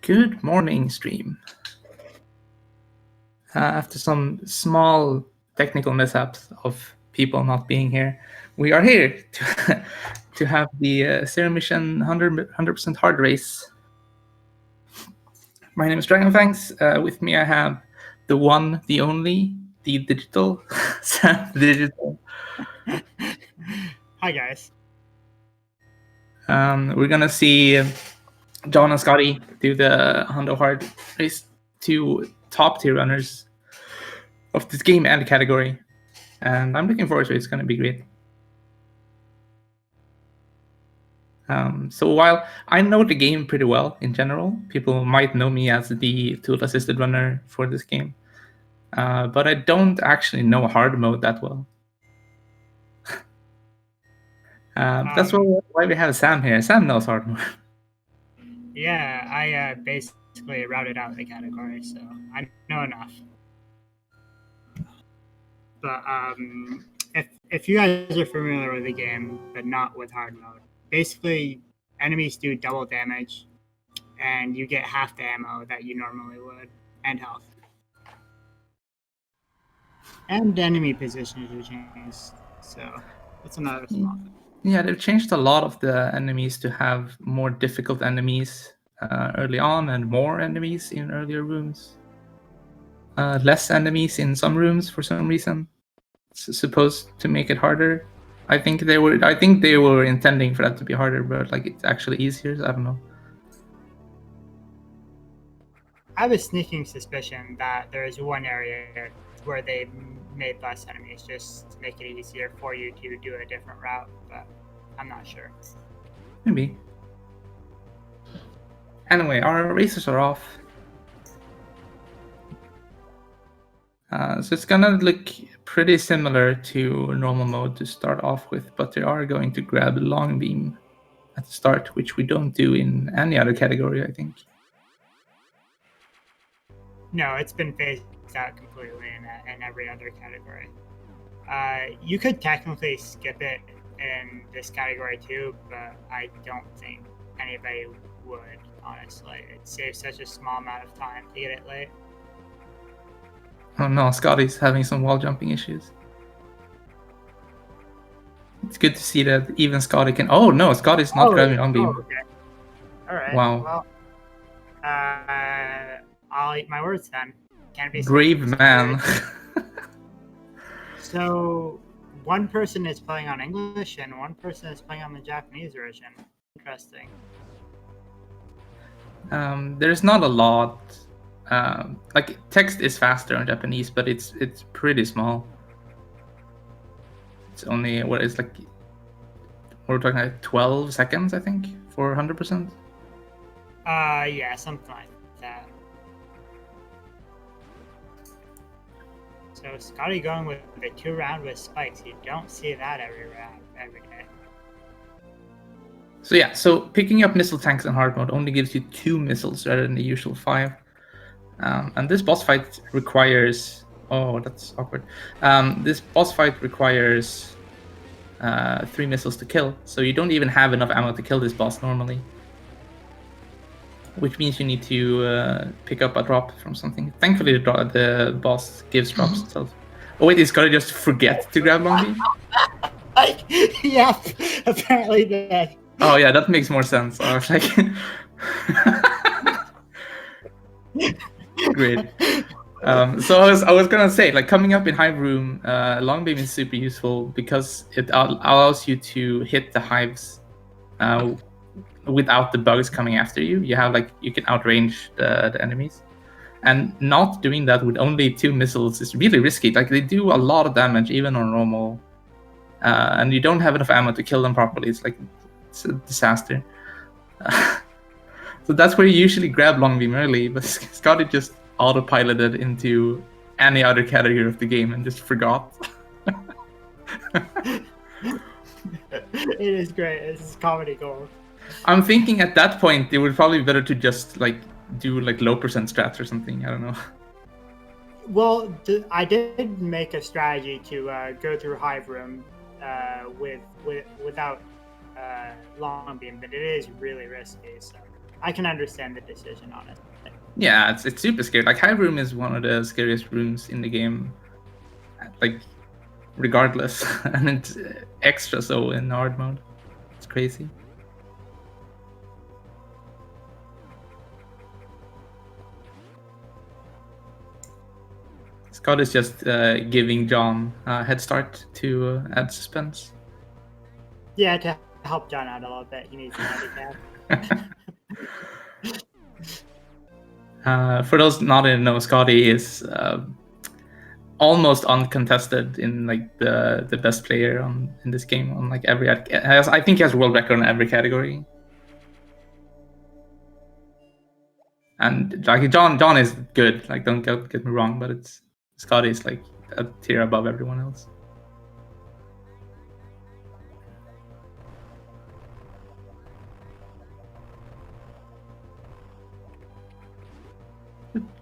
Good morning, stream. After some small technical mishaps of people not being here, we are here to have the Zero Mission 100% hard race. My name is Dragonfangs. With me I have the one, the only, the digital, Sam the digital. Hi guys. We're gonna see John and Scotty do the Hundo hard race, two top tier runners of this game and category, and I'm looking forward to it. It's going to be great. So while I know the game pretty well in general, people might know me as the tool-assisted runner for this game, but I don't actually know hard mode that well. That's why we have Sam here. Sam knows hard mode. Yeah, I basically routed out the category, so I know enough. But if you guys are familiar with the game, but not with hard mode, basically enemies do double damage, and you get half the ammo that you normally would, and health. And enemy positions are changed, so that's another small thing. Yeah, they've changed a lot of the enemies to have more difficult enemies early on and more enemies in earlier rooms. Less enemies in some rooms for some reason. It's supposed to make it harder. I think they were intending for that to be harder, but like it's actually easier. I don't know. I have a sneaking suspicion that there is one area where they made less enemies just to make it easier for you to do a different route, but I'm not sure. Maybe. Anyway, our races are off. So it's gonna look pretty similar to normal mode to start off with, but they are going to grab long beam at the start, which we don't do in any other category, I think. No, it's been phased out completely in every other category. You could technically skip it in this category too, but I don't think anybody would, honestly. It saves such a small amount of time to get it late. Oh no, Scotty's having some wall jumping issues. It's good to see that even Scotty can... Oh no, Scotty's not grabbing long beam. Okay. Alright, wow. Well, I'll eat my words then. Can't be brave man. So, one person is playing on English and one person is playing on the Japanese version. Interesting. There's not a lot. Like text is faster on Japanese, but it's pretty small. It's only what is like we're talking like 12 seconds, I think, for 100%. Yeah, something like that. So Scotty going with the 2-round with spikes. You don't see that every day. So yeah, so picking up missile tanks in hard mode only gives you 2 missiles rather than the usual 5. And this boss fight requires... Oh, that's awkward. This boss fight requires 3 missiles to kill, so you don't even have enough ammo to kill this boss normally. Which means you need to pick up a drop from something. Thankfully, the boss gives drops itself. Oh wait, he's gotta just forget to grab long beam? Yeah, apparently that. Oh yeah, that makes more sense. I was like... Great. So I was gonna say, like, coming up in hive room, long beam is super useful because it allows you to hit the hives without the bugs coming after you. You have you can outrange the enemies, and not doing that with only 2 missiles is really risky. Like, they do a lot of damage even on normal, and you don't have enough ammo to kill them properly. It's a disaster. So that's where you usually grab long beam early, but Scotty just autopiloted into any other category of the game and just forgot. It is great. It's comedy gold. I'm thinking at that point it would probably be better to just do low percent strats or something. I don't know. Well, I did make a strategy to go through hive room without long beam, but it is really risky. So I can understand the decision on it. Yeah, it's super scary. Like High Room is one of the scariest rooms in the game, like regardless, and it's extra so in hard mode. It's crazy. Scott is just giving John a head start to add suspense. Yeah, to help John out a little bit, he needs a handicap. For those not in know, Scotty is almost uncontested in like the best player in this game on like every. I think he has world record in every category. And like John is good. Like don't get me wrong, but it's Scotty is like a tier above everyone else.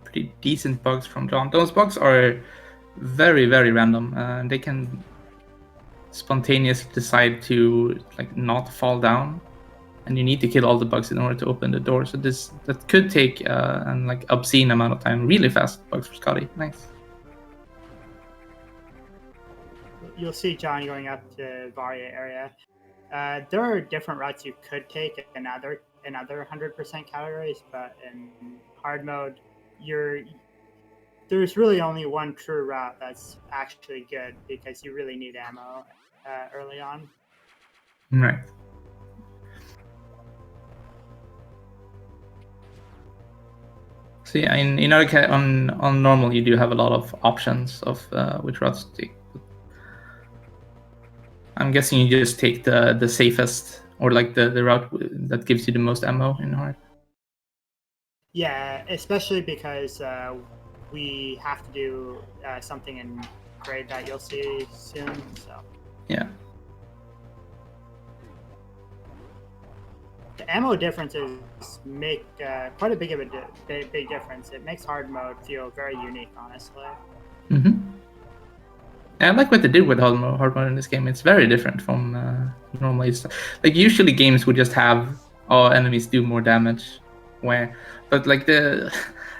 Pretty decent bugs from John. Those bugs are very random. They can spontaneously decide to like not fall down, and you need to kill all the bugs in order to open the door. So that could take an like obscene amount of time. Really fast bugs for Scotty. Nice. You'll see John going up to Varia area. There are different routes you could take in other 100% categories, but in hard mode, there's really only one true route that's actually good because you really need ammo early on. Right. So yeah, in other on normal you do have a lot of options of which routes to take. I'm guessing you just take the safest or like the route that gives you the most ammo in hard. Yeah, especially because we have to do something in grade that you'll see soon. So yeah, the ammo differences make quite a big of a big difference. It makes hard mode feel very unique, honestly. Mm-hmm. I like what they did with hard mode in this game. It's very different from normally. Like usually games would just have enemies do more damage, but like the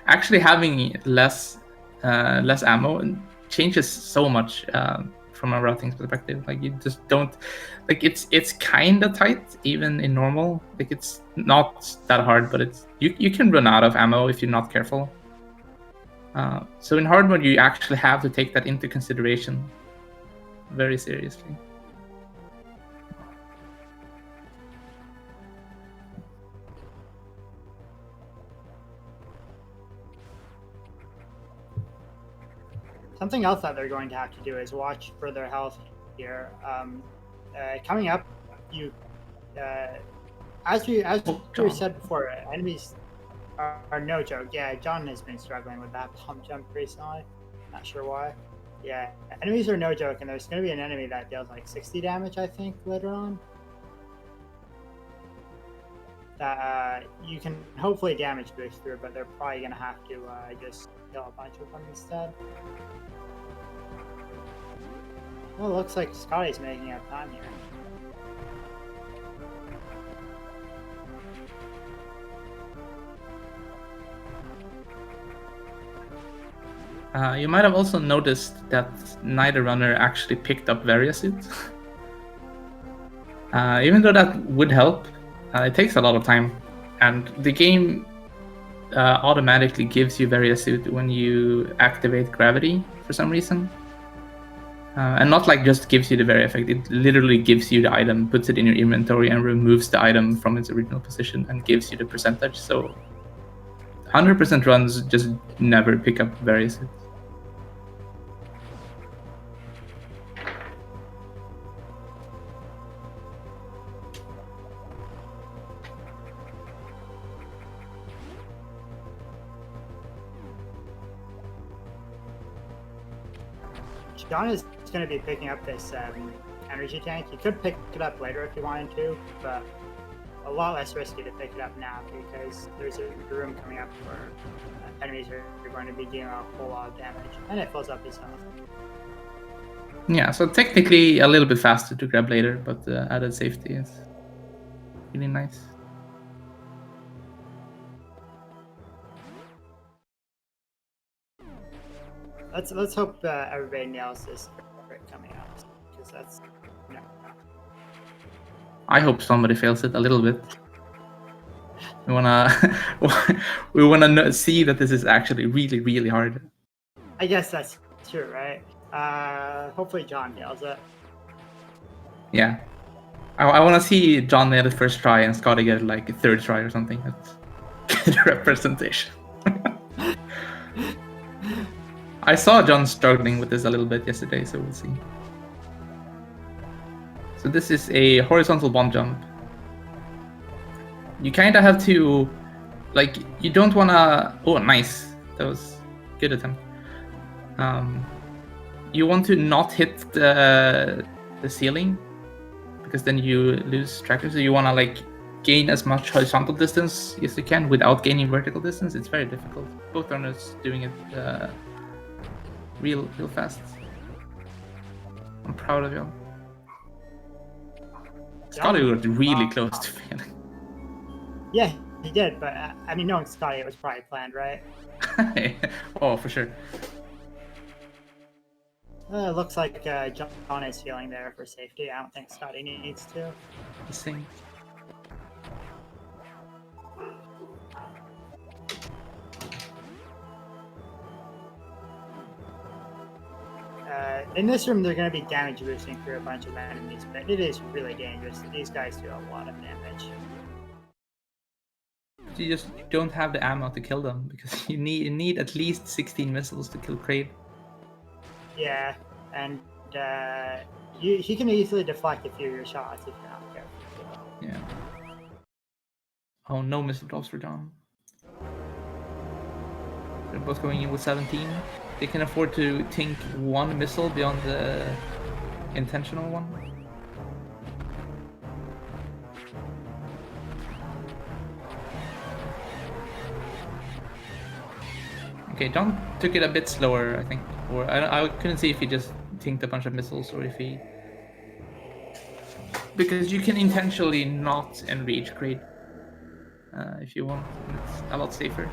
actually having less ammo changes so much from a routing perspective. Like you just don't like it's kind of tight even in normal. Like it's not that hard, but it's you can run out of ammo if you're not careful. So in hard mode, you actually have to take that into consideration very seriously. Something else that they're going to have to do is watch for their health here. Coming up, as we said before, enemies are no joke. Yeah, John has been struggling with that pump jump recently. Not sure why. Yeah, enemies are no joke, and there's going to be an enemy that deals like 60 damage, I think, later on. That you can hopefully damage boost through, but they're probably going to have to just kill a bunch of them instead. Well, it looks like Scotty's making up time here. You might have also noticed that neither runner actually picked up Variasuit. Even though that would help, it takes a lot of time, and the game automatically gives you Variasuit when you activate gravity for some reason. And not like just gives you the very effect, it literally gives you the item, puts it in your inventory, and removes the item from its original position and gives you the percentage. So 100% runs just never pick up Variasuit. John is going to be picking up this energy tank. You could pick it up later if you wanted to, but a lot less risky to pick it up now because there's a room coming up where enemies are going to be dealing a whole lot of damage, and it fills up his health. Yeah, so technically a little bit faster to grab later, but added safety is really nice. let's hope everybody nails this coming up, because that's I hope somebody fails it a little bit. We wanna see that this is actually really, really hard. I guess that's true, right? Hopefully John nails it. Yeah, I want to see John nail it first try and Scotty get it like a third try or something. That's good representation. I saw John struggling with this a little bit yesterday, so we'll see. So this is a horizontal bomb jump. You kind of have to, like, you don't want to... Oh, nice. That was a good attempt. You want to not hit the ceiling, because then you lose traction. So you want to, like, gain as much horizontal distance as you can without gaining vertical distance. It's very difficult. Both runners doing it real fast. I'm proud of you. Scotty got really close to failing. Yeah, he did, but I mean, knowing Scotty, it was probably planned, right? Oh, for sure. Looks like John is feeling there for safety. I don't think Scotty needs to. The same. In this room, they're going to be damage boosting through a bunch of enemies, but it is really dangerous. These guys do a lot of damage. You just don't have the ammo to kill them, because you need at least 16 missiles to kill Kraid. Yeah, and he can easily deflect a few of your shots if you're not careful. Yeah. Oh, no missile drops for John. They're both going in with 17. They can afford to think one missile beyond the intentional one. Okay, John took it a bit slower, I think. Or I couldn't see if he just thinked a bunch of missiles or if he... Because you can intentionally not enrage Kraid if you want. It's a lot safer.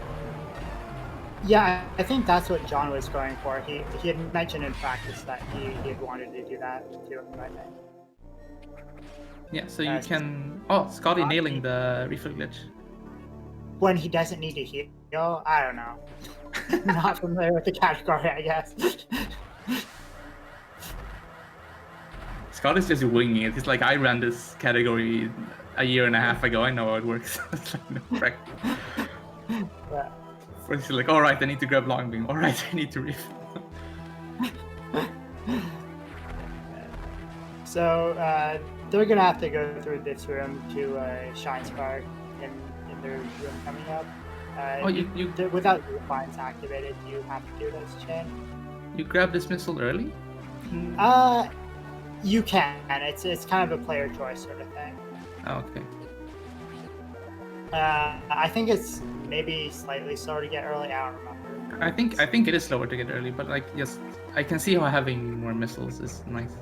Yeah, I think that's what John was going for. He had mentioned in practice that he had wanted to do that too, I think. Yeah, so you can... Oh, Scotty nailing the refill glitch. When he doesn't need to heal? I don't know. Not familiar with the category, I guess. Scott is just winging it. He's like, I ran this category a year and a half ago. I know how it works. It's like, no practice. Yeah. First, he's like, all right, I need to grab long beam. All right, I need to refill. So they're gonna have to go through this room to Shine Spark in their room coming up. Without the refines activated, you have to do this, Shane. You grab this missile early? You can. It's kind of a player choice sort of thing. Oh, okay. I think it's maybe slightly slower to get early. I don't remember. I think it is slower to get early, but like, yes, I can see how having more missiles is nice.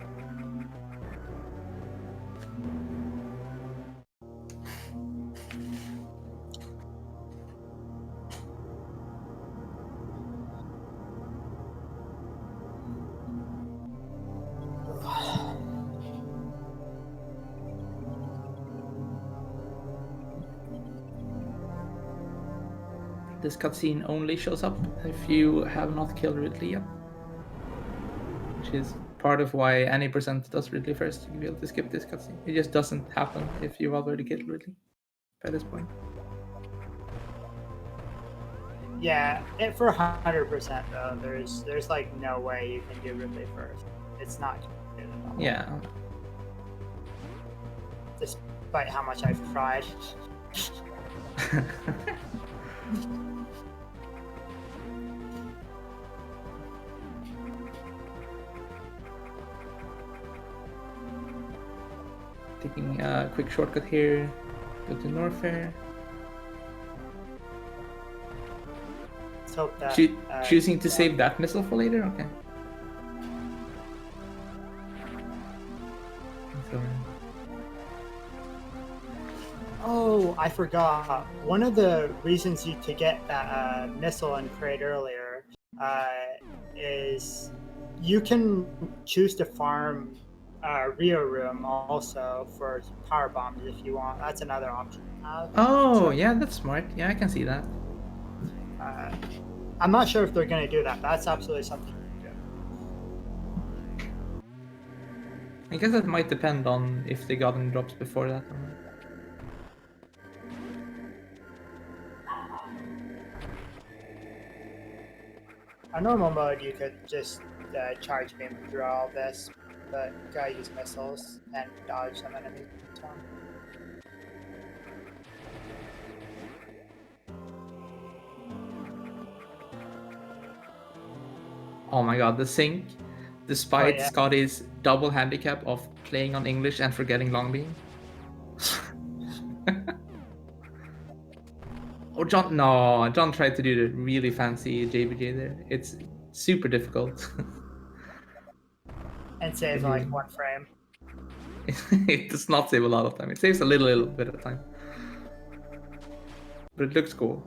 This cutscene only shows up if you have not killed Ridley yet. Which is part of why any percent does Ridley first. You'll be able to skip this cutscene. It just doesn't happen if you've already killed Ridley by this point. Yeah, for 100% though, there's like no way you can do Ridley first. It's not good at all. Yeah. Despite how much I've tried. Taking a quick shortcut here. Go to Norfair. Let's hope that. Choosing to save that missile for later? Okay. Oh, I forgot. One of the reasons to get that missile and Kraid earlier is you can choose to farm Rio Room also for power bombs if you want. That's another option. Oh, yeah, that's smart. Yeah, I can see that. I'm not sure if they're going to do that. That's absolutely something you can do. I guess that might depend on if they got any drops before that or not. On normal mode, you could just charge beam through all this, but you gotta use missiles and dodge some enemies. Oh my god, the sync, despite Scotty's double handicap of playing on English and forgetting long beam. Oh, John tried to do the really fancy JBJ there. It's super difficult. And saves like 1 frame. It does not save a lot of time. It saves a little bit of time. But it looks cool.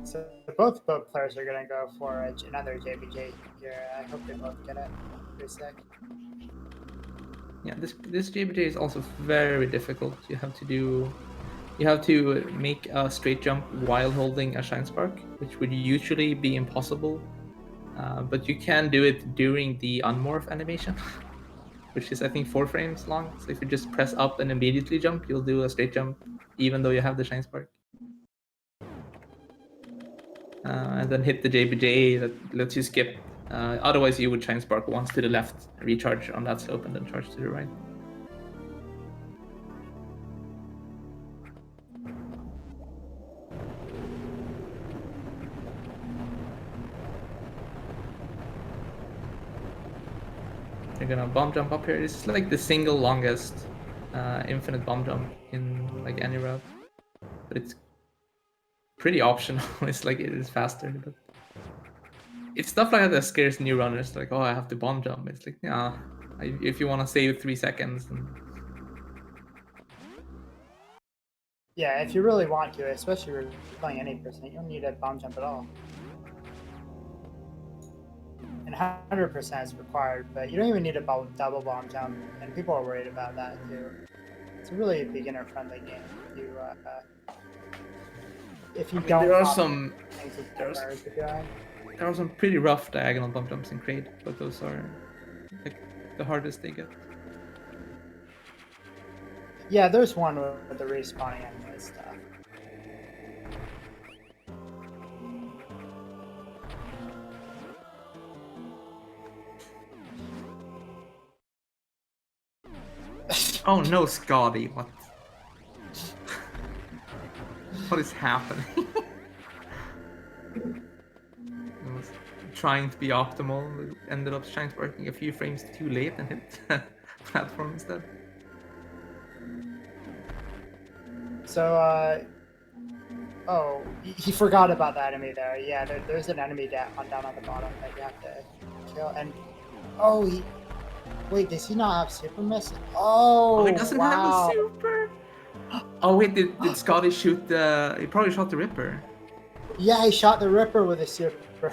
So both players are gonna go for another JBJ here. I hope they both get it. Pretty sick. Yeah, this JBJ is also very difficult. You have to make a straight jump while holding a shine spark, which would usually be impossible. But you can do it during the unmorph animation, which is I think 4 frames long. So if you just press up and immediately jump, you'll do a straight jump, even though you have the shine spark. And then hit the JBJ that lets you skip. Otherwise, you would shine spark once to the left, recharge on that slope, and then charge to the right. You're gonna bomb jump up here. This is like the single longest infinite bomb jump in like any route, but it's pretty optional. It's like it is faster, but it's stuff like that scares new runners. Like, oh, I have to bomb jump. It's like, yeah, if you want to save 3 seconds, then... Yeah, if you really want to, especially if you're playing any person, you don't need a bomb jump at all. And 100% is required, but you don't even need a double bomb jump, and people are worried about that too. It's a really beginner-friendly game. If you don't, there are some pretty rough diagonal bomb jumps in Kraid, but those are like the hardest they get. Yeah, there's one with the respawning enemy stuff. Oh no, Scotty, what? What is happening? I was trying to be optimal, ended up shine sparking a few frames too late and hit the platform instead. So, oh, he forgot about the enemy there. Yeah, there's an enemy down on the bottom that you have to kill. And, oh, wait, does he not have super miss? Oh, he doesn't have a super? Oh, wait, did Scotty shoot the... He probably shot the Ripper. Yeah, he shot the Ripper with a super.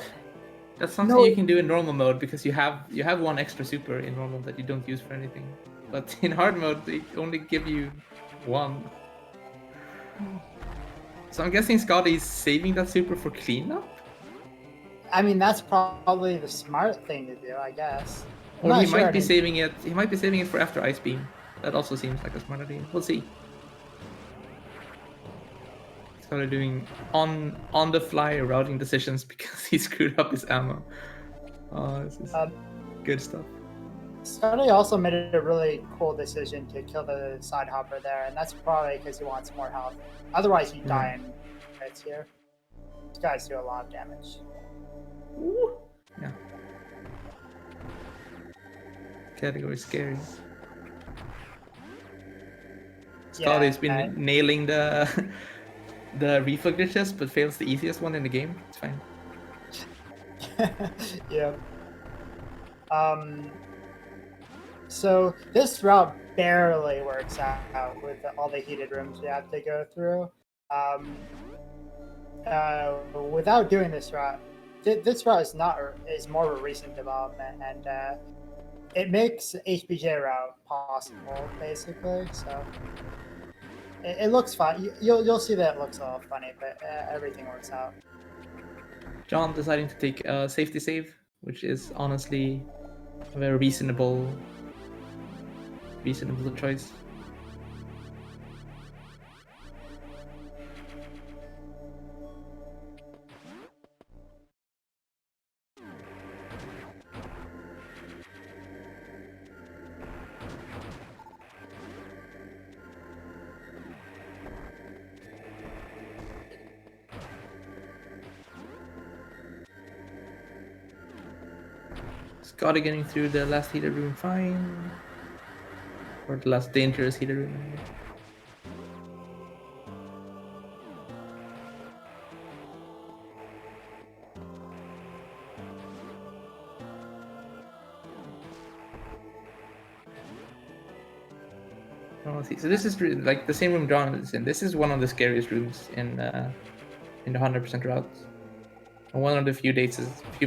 That's something you can do in normal mode, because you have 1 extra super in normal that you don't use for anything. But in hard mode, they only give you 1. So I'm guessing Scotty's saving that super for cleanup? I mean, that's probably the smart thing to do, I guess. Or he might be saving it. He might be saving it for after Ice Beam. That also seems like a smart idea. We'll see. Started doing on the fly routing decisions because he screwed up his ammo. Oh, this is good stuff. Scotty also made a really cool decision to kill the side hopper there, and that's probably because he wants more health. Otherwise, he'd die in hits here. These guys do a lot of damage. Ooh. Yeah. Category scary. Scotty's been nailing the reflux glitches, but fails the easiest one in the game. It's fine. Yeah. So this route barely works out with all the heated rooms you have to go through. Without doing this route, this route is more of a recent development, and it makes HBJ route possible basically. So it looks fun. You'll see that it looks a little funny, but everything works out. John deciding to take a safety save, which is honestly a very reasonable choice. Scotty getting through the last heated room fine. Or the last dangerous heated room. Oh, see. So this is like the same room John is in. This is one of the scariest rooms in the 100% routes. And one of the few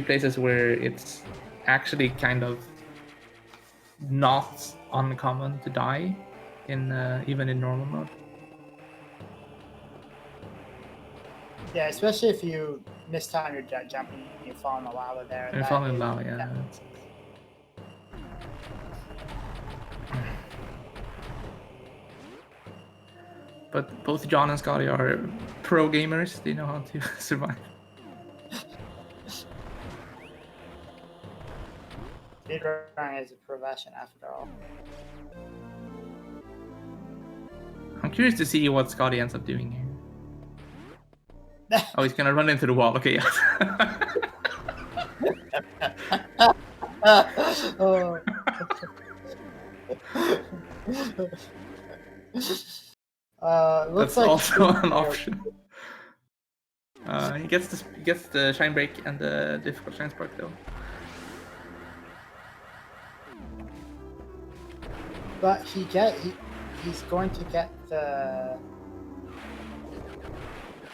places where it's actually kind of not uncommon to die in even in normal mode. Yeah, especially if you mistime your jet jump and you fall in the lava there. And fall in lava, yeah. But both John and Scotty are pro gamers. They know how to survive. Speedrunning is a profession after all. I'm curious to see what Scotty ends up doing here. Oh, he's gonna run into the wall. Okay, yeah. Looks That's like also an option. He gets the shine break and the difficult shine spark though. But he's going to get the.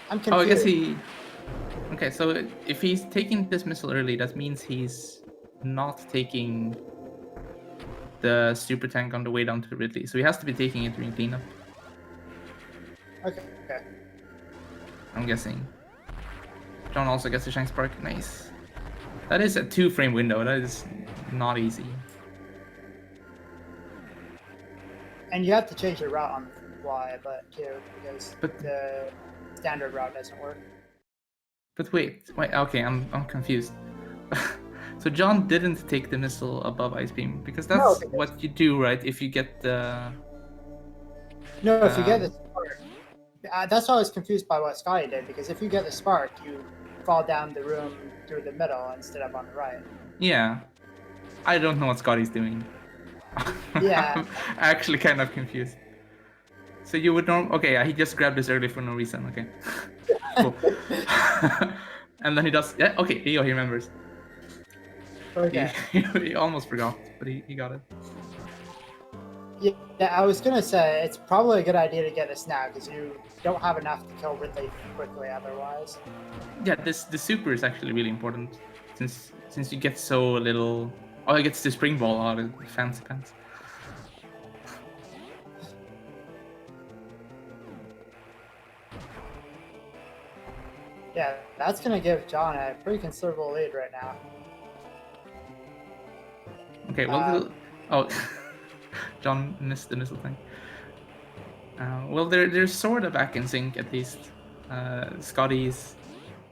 I'm confused. Oh, I guess he. Okay, so if he's taking dismissal early, that means he's not taking the super tank on the way down to Ridley. So he has to be taking it during cleanup. Okay. I'm guessing. John also gets the shine spark. Nice. That is a 2-frame window. That is not easy. And you have to change your route on the fly, because the standard route doesn't work. But wait. Okay, I'm confused. So John didn't take the missile above Ice Beam because that's what you do, right? If you get the. No, if you get the spark. That's why I was confused by what Scotty did, because if you get the spark, you fall down the room through the middle instead of on the right. Yeah. I don't know what Scotty's doing. Yeah. I'm actually kind of confused. So you would okay, yeah, he just grabbed this early for no reason. Okay. Cool. And then he does. Yeah. Okay. He remembers. Okay. He almost forgot, but he got it. Yeah, I was gonna say it's probably a good idea to get this now because you don't have enough to kill Ridley quickly otherwise. Yeah, the super is actually really important since you get so little. Oh, he gets the spring ball out of fancy pants. Yeah, that's gonna give John a pretty considerable lead right now. Okay, well, John missed the missile thing. Well, they're sort of back in sync at least. Scotty's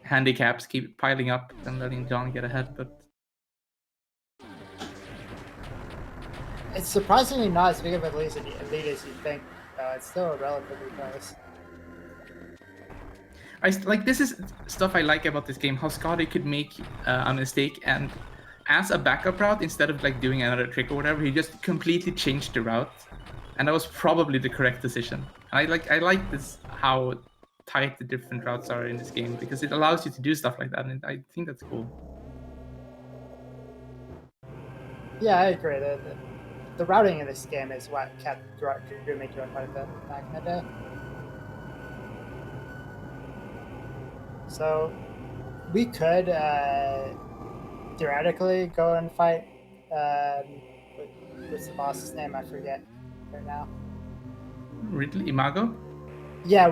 handicaps keep piling up and letting John get ahead, but it's surprisingly not as big of a lead as you think. It's still relatively close. This is stuff I like about this game. How Scotty could make a mistake and, as a backup route, instead of like doing another trick or whatever, he just completely changed the route, and that was probably the correct decision. And I like this how tight the different routes are in this game because it allows you to do stuff like that, and I think that's cool. Yeah, I agree. the routing in this game is what kept drew me to it quite a bit back in the day. So we could theoretically go and fight. What's the boss's name? I forget right now. Ridley Imago? Yeah,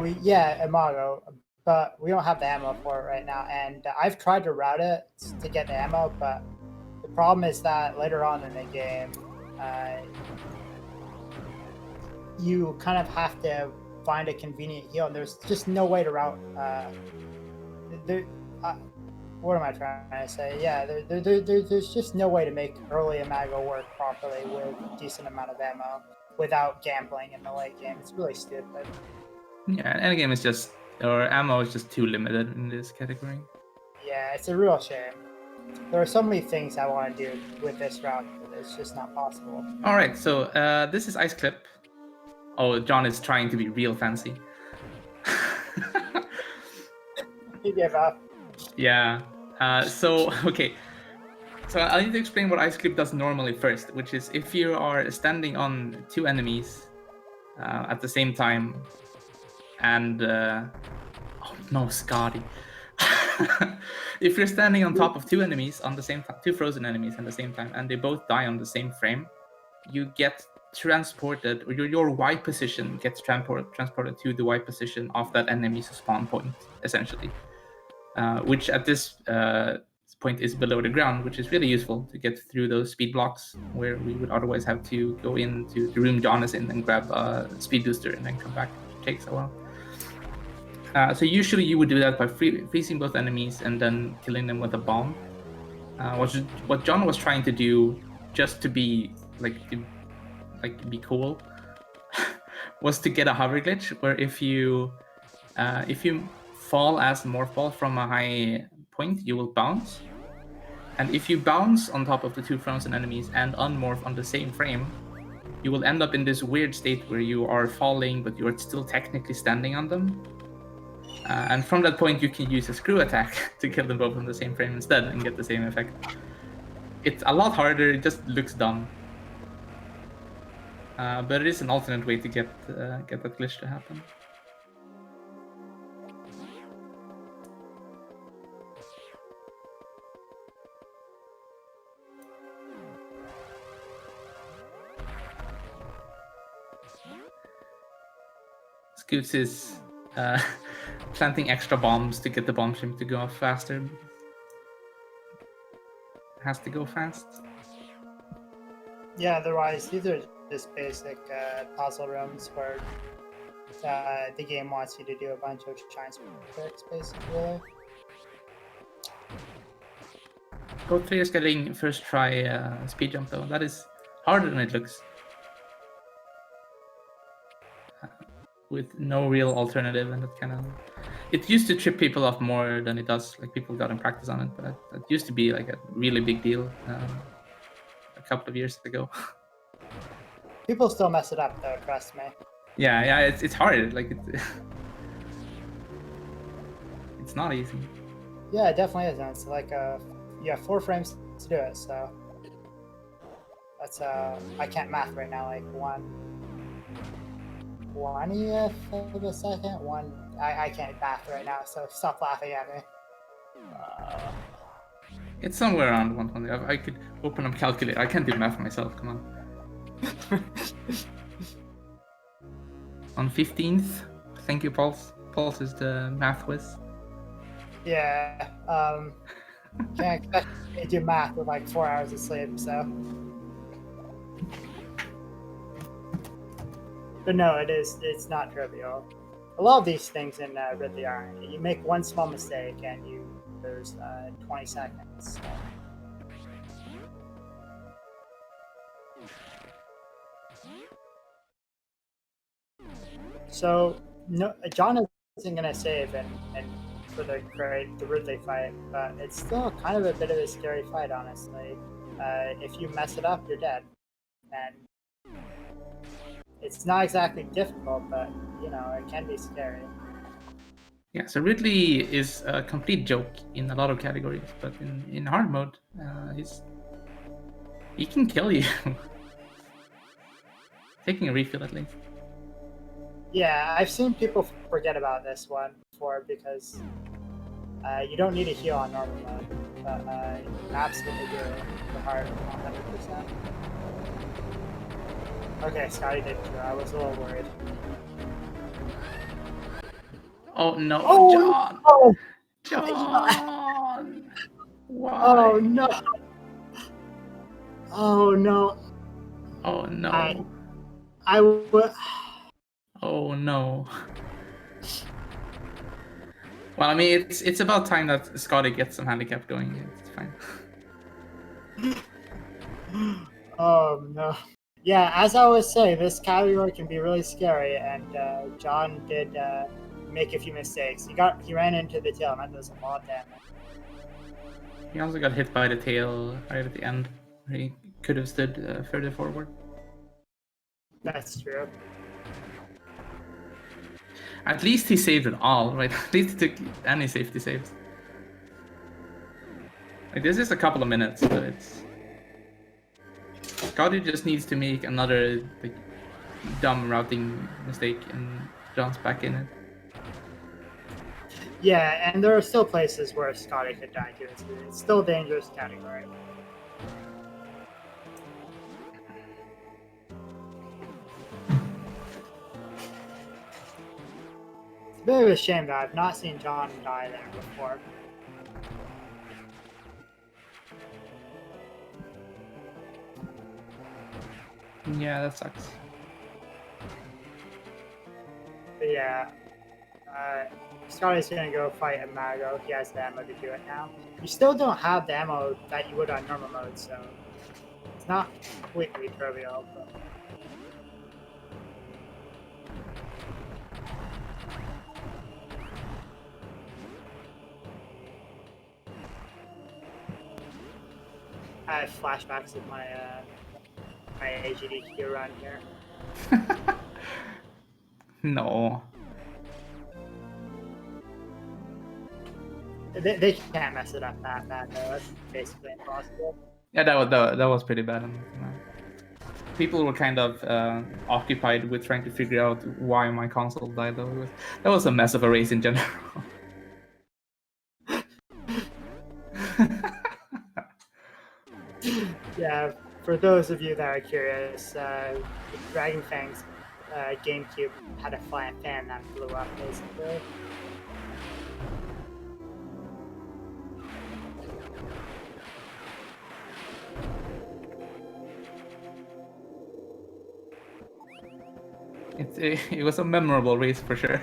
Imago, but we don't have the ammo for it right now. And I've tried to route it to get the ammo, but the problem is that later on in the game, you kind of have to find a convenient heal, and there's just no way to route. What am I trying to say? Yeah, there's just no way to make early Imago work properly with a decent amount of ammo without gambling in the late game. It's really stupid. Yeah, endgame is just, or ammo is just too limited in this category. Yeah, it's a real shame. There are so many things I want to do with this route, but it's just not possible. All right, so this is Ice Clip. Oh, John is trying to be real fancy. He gave up. Yeah. Okay. So I need to explain what Ice Clip does normally first, which is if you are standing on two enemies at the same time, and oh no, Scotty. If you're standing on top of two enemies on the same time, two frozen enemies at the same time, and they both die on the same frame, you get transported, or your Y position gets transported to the Y position of that enemy's spawn point, essentially. Which at this point is below the ground, which is really useful to get through those speed blocks where we would otherwise have to go into the room John is in and grab a speed booster and then come back, which takes a while. So usually you would do that by freezing both enemies and then killing them with a bomb. What John was trying to do, just to be be cool, was to get a hover glitch where if you fall as morph ball from a high point, you will bounce. And if you bounce on top of the two frozen enemies and unmorph on the same frame, you will end up in this weird state where you are falling, but you are still technically standing on them. And from that point, you can use a screw attack to kill them both on the same frame instead and get the same effect. It's a lot harder, it just looks dumb. But it is an alternate way to get that glitch to happen. Scoots is planting extra bombs to get the bomb ship to go off faster. It has to go fast. Yeah, otherwise these are just basic puzzle rooms where the game wants you to do a bunch of shine tricks, basically. Both players getting first try speed jump though. That is harder than it looks. With no real alternative, and that kind of, it used to trip people off more than it does. Like people got in practice on it, but that used to be like a really big deal a couple of years ago. People still mess it up though, trust me. Yeah, it's hard. Like it's not easy. Yeah, it definitely isn't. It's like you have 4 frames to do it, so that's I can't math right now. Like 1/20th of a second. I can't math right now, so stop laughing at me. It's somewhere around 120. I could open up calculator. I can't do math myself. Come on. On 15th. Thank you, Pulse. Pulse is the math whiz. Yeah. Can't expect me to do math with like 4 hours of sleep, so. But no, it's not trivial. A lot of these things in Ridley aren't. You make one small mistake and you lose 20 seconds. So no, John isn't gonna save and for the Ridley fight, but it's still kind of a bit of a scary fight, honestly. If you mess it up, you're dead, and it's not exactly difficult, but you know it can be scary. Yeah, so Ridley is a complete joke in a lot of categories, but in hard mode, he can kill you. Taking a refill at least. Yeah, I've seen people forget about this one before because you don't need a heal on normal mode, but absolutely do it for hard 100%. Okay, Scotty did too. I was a little worried. Oh no, Oh, John! no! John! Why? Oh no! Oh no! Oh no! I would. Oh no! Well, I mean, it's about time that Scotty gets some handicap going. It's fine. Oh no! Yeah, as I was saying, this category can be really scary, and John did make a few mistakes. He ran into the tail, and that does a lot of damage. He also got hit by the tail right at the end. He could have stood further forward. That's true. At least he saved it all, right? At least he took any safety saves. Like, this is a couple of minutes, but it's... Scotty just needs to make another like dumb routing mistake and John's back in it. Yeah, and there are still places where Scotty could die too. It's still a dangerous category. It's a bit of a shame that I've not seen John die there before. Yeah, that sucks. But yeah, Scotty's gonna go fight a Mago. He has the ammo to do it now. You still don't have the ammo that you would on normal mode, so it's not completely trivial. But... I have flashbacks of my my AGDQ run here. No. They can't mess it up that bad though. That's basically impossible. Yeah, that was pretty bad. People were kind of occupied with trying to figure out why my console died. Though that was a mess of a race in general. Yeah, for those of you that are curious, Dragon Fang's GameCube had a flat fan that blew up basically. It was a memorable race for sure.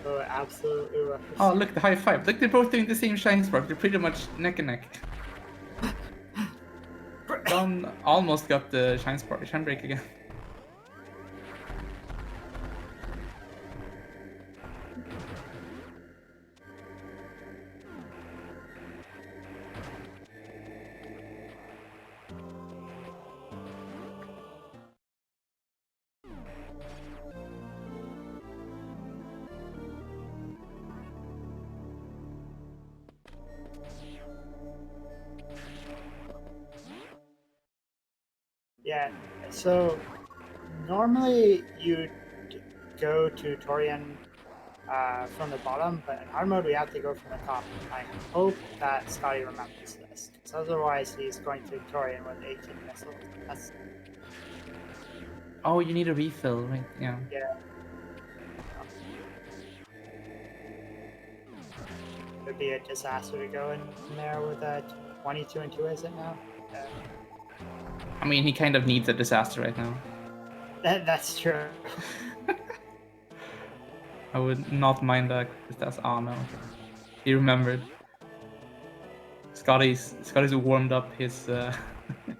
Oh, it absolutely was. Oh, look, the high five. Look, they're both doing the same shine spark. They're pretty much neck and neck. John almost got the shine break again. Yeah, so normally you'd go to Torian from the bottom, but in hard mode we have to go from the top. I hope that Scotty remembers this, because otherwise he's going to Torian with 18 missiles. That's... Oh, you need a refill, right? Yeah. Yeah. It would be a disaster to go in there with a 22 and 2, is it now? I mean, he kind of needs a disaster right now. That's true. I would not mind that. That's no. He remembered. Scotty's warmed up his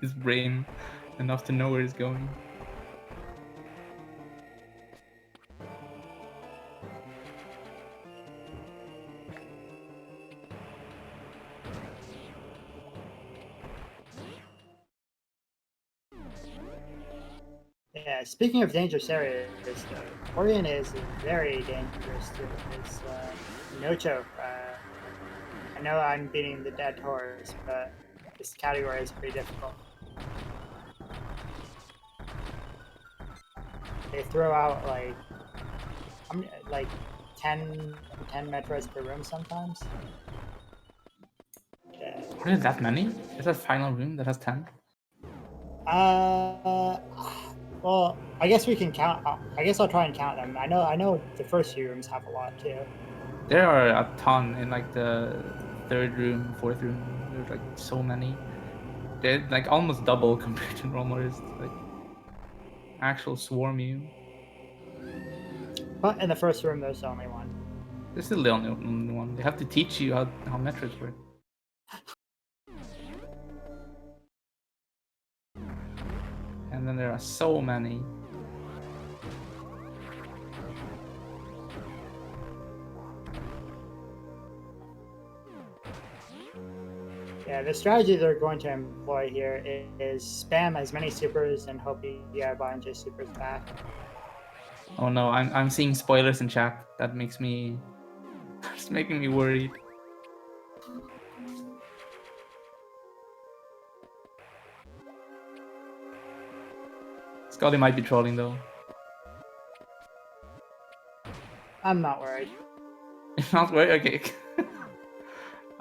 his brain enough to know where he's going. Yeah, speaking of dangerous areas, Orion is very dangerous too. It's Nocho. I know I'm beating the dead horse, but this category is pretty difficult. they throw out like how many, like 10 Metroids per room sometimes. Yeah. Are there that many? Is that final room that has 10? Well, I guess we can count. I guess I'll try and count them. I know the first few rooms have a lot too. There are a ton in like the third room, fourth room. There's like so many. They're like almost double compared to normal. It's like actual swarm you. But in the first room, there's only one. This is the only one. They have to teach you how Metroids work. And then there are so many. Yeah, the strategy they're going to employ here is spam as many supers and hope you get a bunch of supers back. Oh no, I'm seeing spoilers in chat. That makes me it's making me worried. Scotty might be trolling though. I'm not worried. You're not worried? Okay.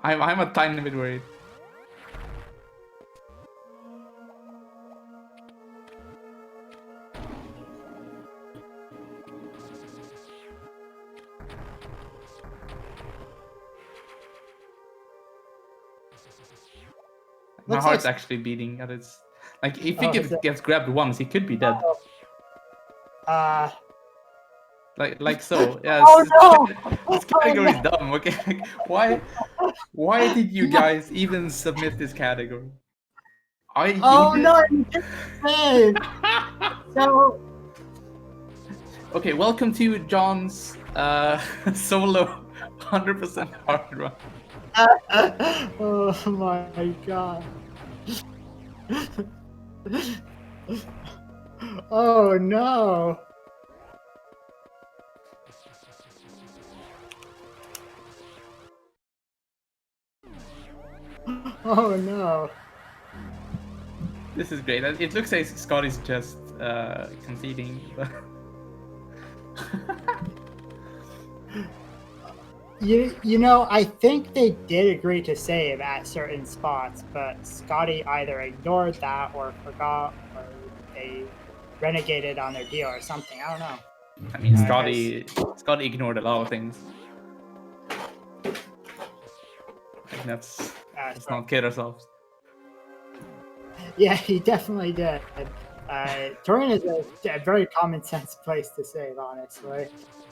I'm a tiny bit worried. My Looks heart's like- actually beating at its... Like, if he gets grabbed once, he could be dead. Like so. Yeah, this category is dumb, okay? Like, why did you guys even submit this category? Oh no, you didn't save! So... Okay, welcome to John's solo 100% hard run. Oh my god. Oh no. Oh no. This is great. It looks like Scotty's just conceding. You know, I think they did agree to save at certain spots, but Scotty either ignored that or forgot, or they renegated on their deal or something. I don't know. I mean, Scotty ignored a lot of things. Like, let's not kid ourselves. Yeah, he definitely did. Turin is a very common sense place to save, honestly,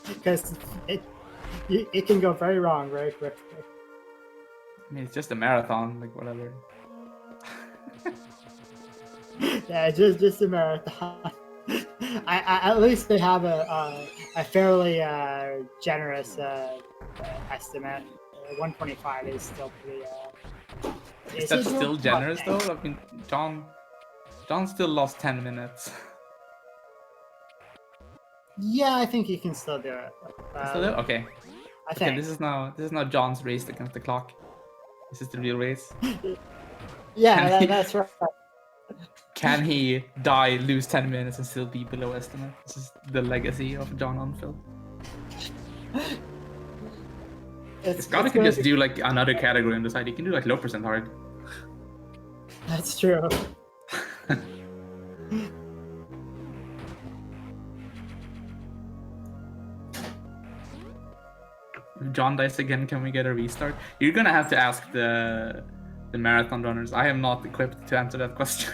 because it can go very wrong very quickly. I mean, it's just a marathon, like whatever. Yeah, just a marathon. At least they have a fairly generous estimate. 125 is still pretty. Is that still generous though? I mean, John still lost 10 minutes. Yeah, I think he can still do it. Still do it? Okay. I think this is now John's race against the clock. This is the real race. Yeah, that's right. Can he die, lose 10 minutes, and still be below estimate? This is the legacy of John Onfield. Scotty can just do like another category on the side. He can do like low percent hard. That's true. If John dies again, can we get a restart? You're gonna have to ask the marathon runners. I am not equipped to answer that question.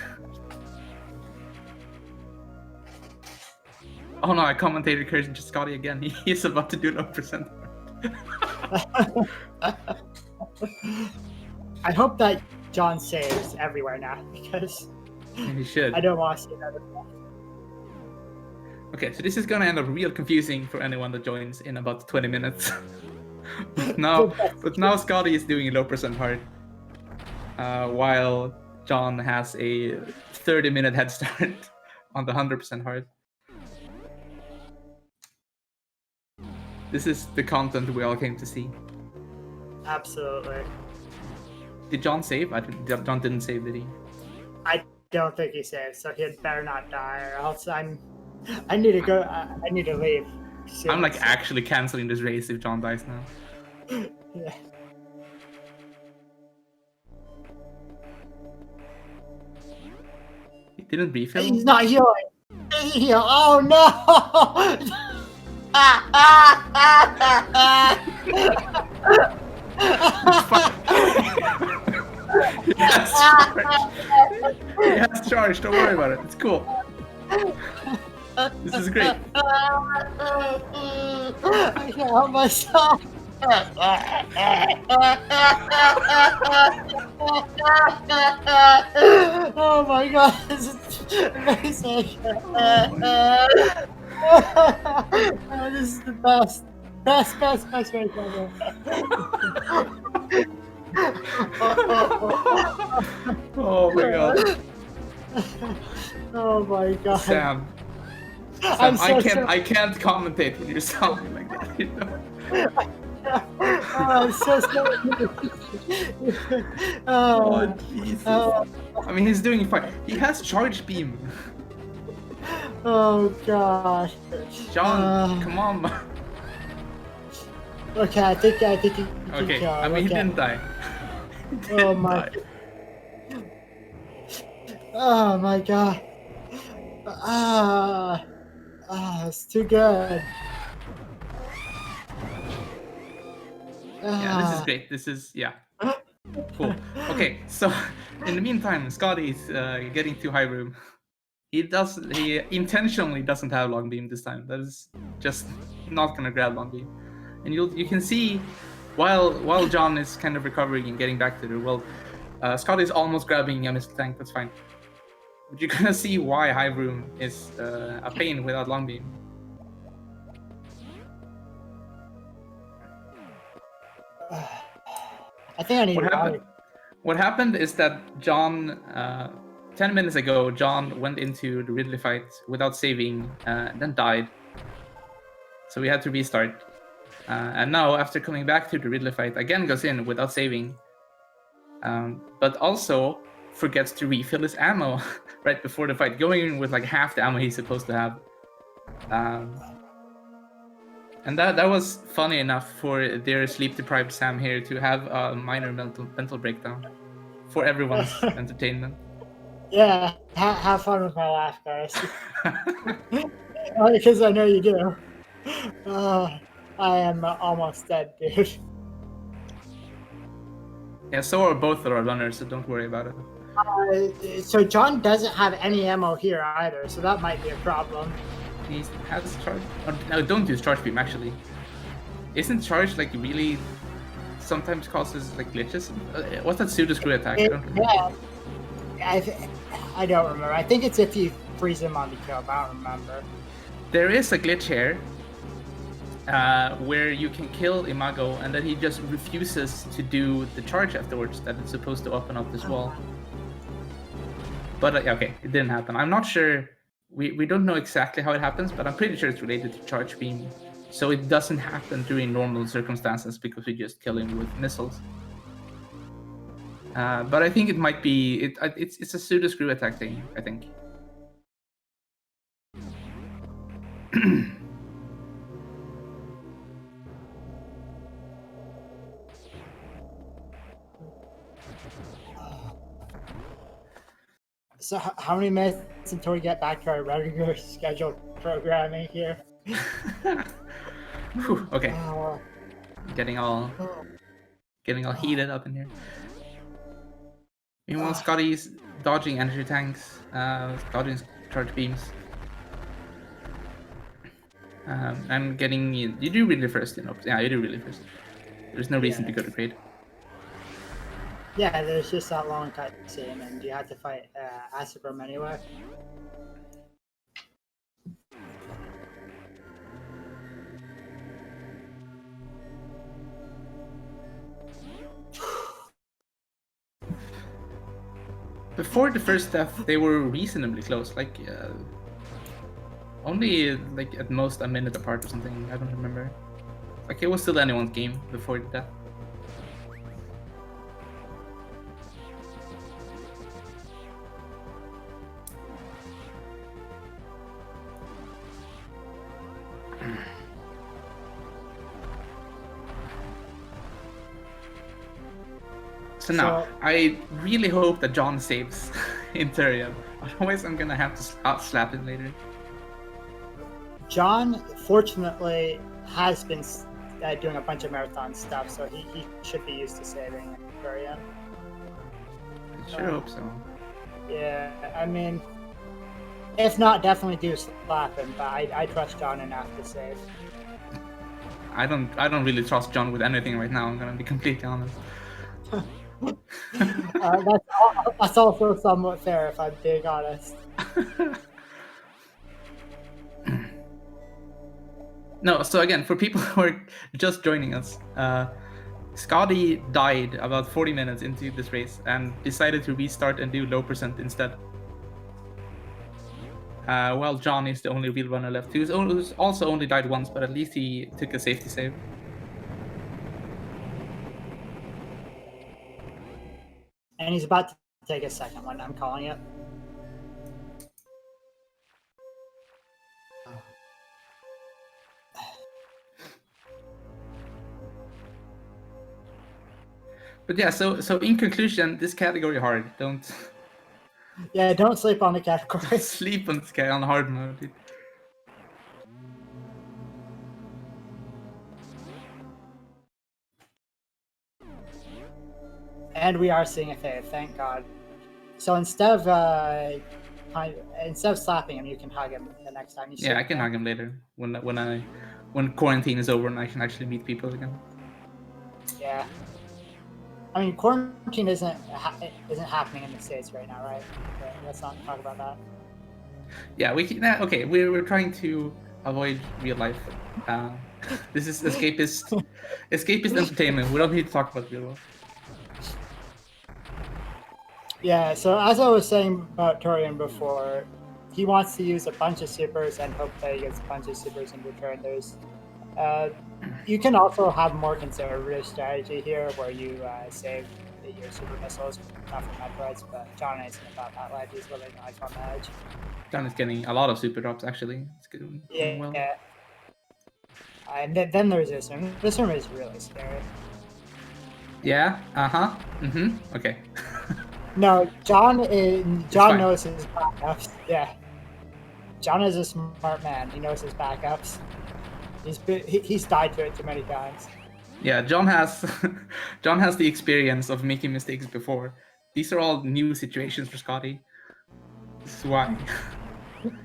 Oh no, I commentated encouraging Scotty again. He's about to do low percent hard. I hope that John saves everywhere now, because he should. I don't want to see another one. Okay, so this is gonna end up real confusing for anyone that joins in about 20 minutes. but now Scotty is doing low percent hard, while John has a 30-minute head start on the 100% hard. This is the content we all came to see. Absolutely. Did John save? John didn't save, did he? I don't think he saved, so he had better not die, or else I'm I need to go. I need to leave. I'm like actually canceling this race if John dies now. Yeah. He didn't refill. He's not healing. Oh no! It's fine. He has charge. Don't worry about it. It's cool. This is great. I can't help myself. Oh my god, this is amazing. Oh, this is the best. Best race ever. Oh my god. Oh my god. Sam, I'm so I can't commentate when you're sounding like that, you know? I'm so sorry. Oh, Jesus. I mean, he's doing fine. He has charge beam. Oh gosh. John, come on. Okay, I think you can Okay, kill I him. mean, he Okay. didn't die. He Oh didn't my. die. Oh my god. It's too good. Yeah, this is great. This is, yeah. Cool. Okay, so in the meantime, Scotty's getting to high room. He intentionally doesn't have long beam this time. That is just not gonna grab long beam. And you can see while John is kind of recovering and getting back to the world, Scotty's almost grabbing a missile tank. That's fine. But you're gonna see why high room is a pain without long beam. I think I need What happened is that John, 10 minutes ago, John went into the Ridley fight without saving, and then died. So we had to restart. And now, after coming back to the Ridley fight, again goes in without saving. But also forgets to refill his ammo right before the fight, going in with like half the ammo he's supposed to have. And that was funny enough for their sleep-deprived Sam here to have a minor mental breakdown for everyone's entertainment. Yeah, have fun with my laugh, guys. Because I know you do. I am almost dead, dude. Yeah, so are both of our runners, so don't worry about it. So John doesn't have any ammo here either, so that might be a problem. He has charge. No, don't use charge beam actually. Isn't charge like really sometimes causes like glitches? What's that pseudo screw attack? I don't remember. Yeah, I don't remember. I think it's if you freeze him on the kill, but I don't remember. There is a glitch here where you can kill Imago and then he just refuses to do the charge afterwards that it's supposed to open up this wall. But okay, it didn't happen. I'm not sure. We don't know exactly how it happens, but I'm pretty sure it's related to charge beam. So it doesn't happen during normal circumstances because we just kill him with missiles. But I think it might be it's a pseudo screw attack thing, I think. So how many minutes until we get back to our regular scheduled programming here? Whew, okay. Getting all heated up in here. Meanwhile, Scotty's dodging energy tanks, dodging charge beams. And getting you do really first, you know. Yeah, you do really first. There's no reason to go to grade. Yeah, there's just that long cutscene, and you have to fight Asagrim anyway. Before the first death, they were reasonably close, like only like at most a minute apart or something. I don't remember. Like it was still anyone's game before the death. So now, I really hope that John saves in Terraria. Otherwise, I'm gonna have to slap him later. John, fortunately, has been doing a bunch of marathon stuff, so he should be used to saving in Terraria. I sure hope so. Yeah, I mean, if not, definitely do slap him, but I trust John enough to save. I don't really trust John with anything right now, I'm gonna be completely honest. That's also somewhat fair, if I'm being honest. No, so again, for people who are just joining us, Scotty died about 40 minutes into this race and decided to restart and do low percent instead. Well, John is the only real runner left, who's also only died once, but at least he took a safety save. And he's about to take a second one, I'm calling it. But yeah, so in conclusion, this category hard. Don't sleep on the category. Sleep on this guy on hard mode, dude. And we are seeing a fave, thank God. So instead of slapping him, you can hug him the next time you see him. Yeah, I can hug him later when quarantine is over and I can actually meet people again. Yeah. I mean, quarantine isn't happening in the States right now, right? Okay, let's not talk about that. Yeah, okay. We're trying to avoid real life. This is escapist entertainment. We don't need to talk about real life. Yeah. So as I was saying about Torian before, he wants to use a bunch of supers and hope that he gets a bunch of supers in return. You can also have more conservative strategy here, where you save your super missiles, not from Metroids, but John isn't about that life. He's living life on the edge. John is getting a lot of super drops, actually. It's good. Yeah. Well. Yeah. And then there's this room. This room is really scary. Yeah. Okay. No, John knows his backups. Yeah. John is a smart man. He knows his backups. He's died to it too many times. Yeah, John has the experience of making mistakes before. These are all new situations for Scotty. This is why.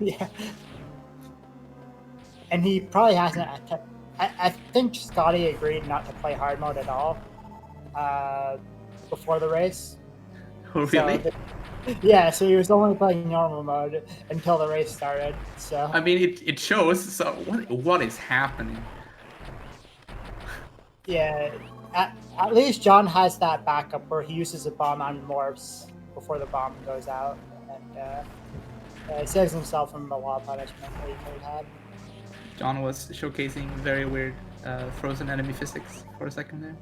Yeah. And he probably hasn't. I think Scotty agreed not to play hard mode at all before the race. Oh, really? So he was only playing normal mode until the race started. So I mean, it shows. So what is happening? Yeah, at least John has that backup where he uses a bomb on morphs before the bomb goes out, and saves himself from a lot of punishment that he could have had. John was showcasing very weird frozen enemy physics for a second there.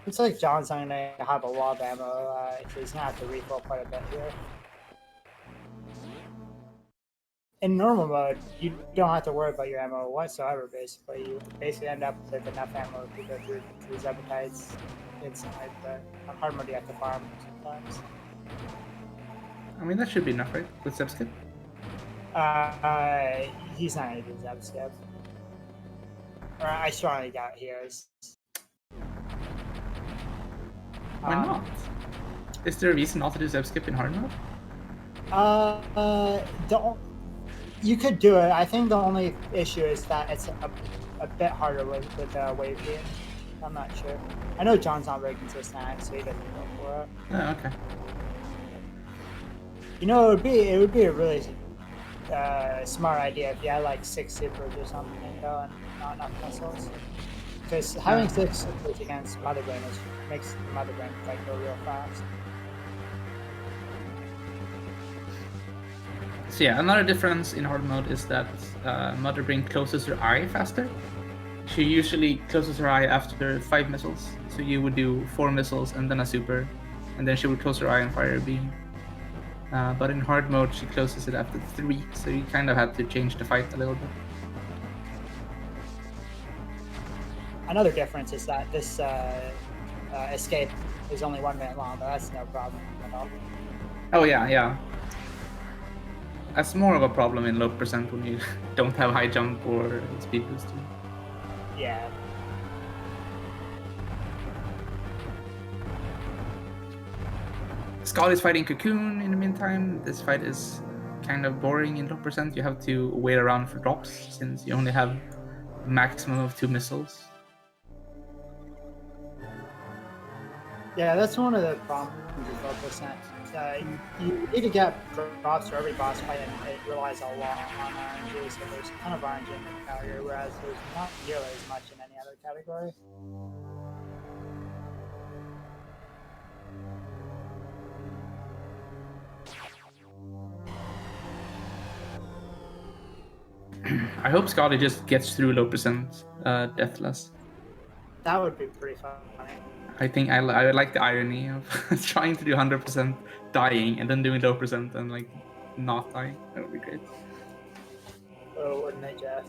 Looks like John's going to have a lot of ammo, so he's going to have to refill quite a bit here. In normal mode, you don't have to worry about your ammo whatsoever, basically. You basically end up with enough ammo to go through these appetites inside, but on hard mode you have to farm sometimes. I mean, that should be enough, right? With Zeb skip? He's not going to do Zeb skip. Or I strongly doubt he is. Why not? Is there a reason not to do Zeb skip in hard mode? You could do it. I think the only issue is that it's a bit harder with wave game. I'm not sure. I know John's not very consistent, so he doesn't go for it. Oh, okay. You know, it would be a really smart idea if you had like 6 supers or something, though, and not enough missiles. Because having 6 supers against Mother Brain makes the Mother Brain like go real fast. So yeah, another difference in hard mode is that Mother Brain closes her eye faster. She usually closes her eye after 5 missiles. So you would do 4 missiles and then a super, and then she would close her eye and fire a beam. But in hard mode, she closes it after 3, so you kind of have to change the fight a little bit. Another difference is that this escape is only 1 minute long, but that's no problem at all. Oh yeah. That's more of a problem in low percent when you don't have high jump or speed boost. Yeah. Scott is fighting Cocoon in the meantime. This fight is kind of boring in low percent. You have to wait around for drops since you only have a maximum of 2 missiles. Yeah, that's one of the problems with low percent. You need to get drops for every boss fight, and it relies a lot on RNG, so there's a ton of RNG in the category, whereas there's not nearly as much in any other category. I hope Scotty just gets through low percent deathless. That would be pretty funny. I think I like the irony of trying to do 100% dying and then doing low percent and like not dying. That would be great. Oh, wouldn't it, Jeff?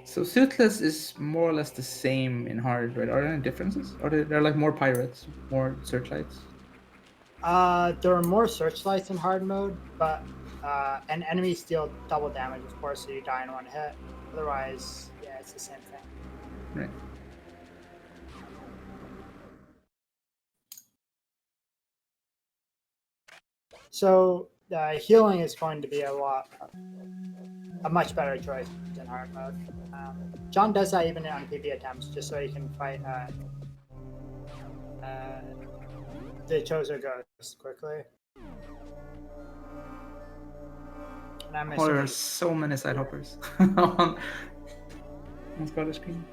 So Suitless is more or less the same in hard, right? Are there any differences? Are there like more pirates, more searchlights? There are more searchlights in hard mode, but and enemies deal double damage, of course, so you die in 1 hit. Otherwise, yeah, it's the same thing. Right. So healing is going to be a much better choice in hard mode. John does that even on PB attempts, just so he can fight the Choser Ghost quickly. Oh, there are so many side hoppers on Scottish screen.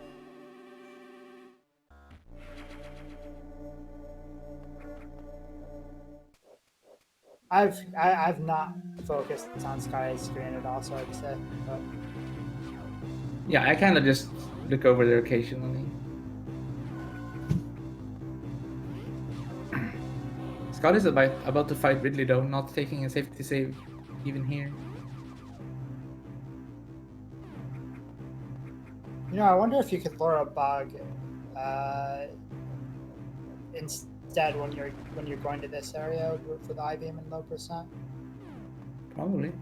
I've not focused on Sky's screen at all, so I'd say. But... Yeah, I kind of just look over there occasionally. Scott is about to fight Ridley though, not taking a safety save even here. You know, I wonder if you could lure a bug instead when you're going to this area for the I-beam and low percent. Probably.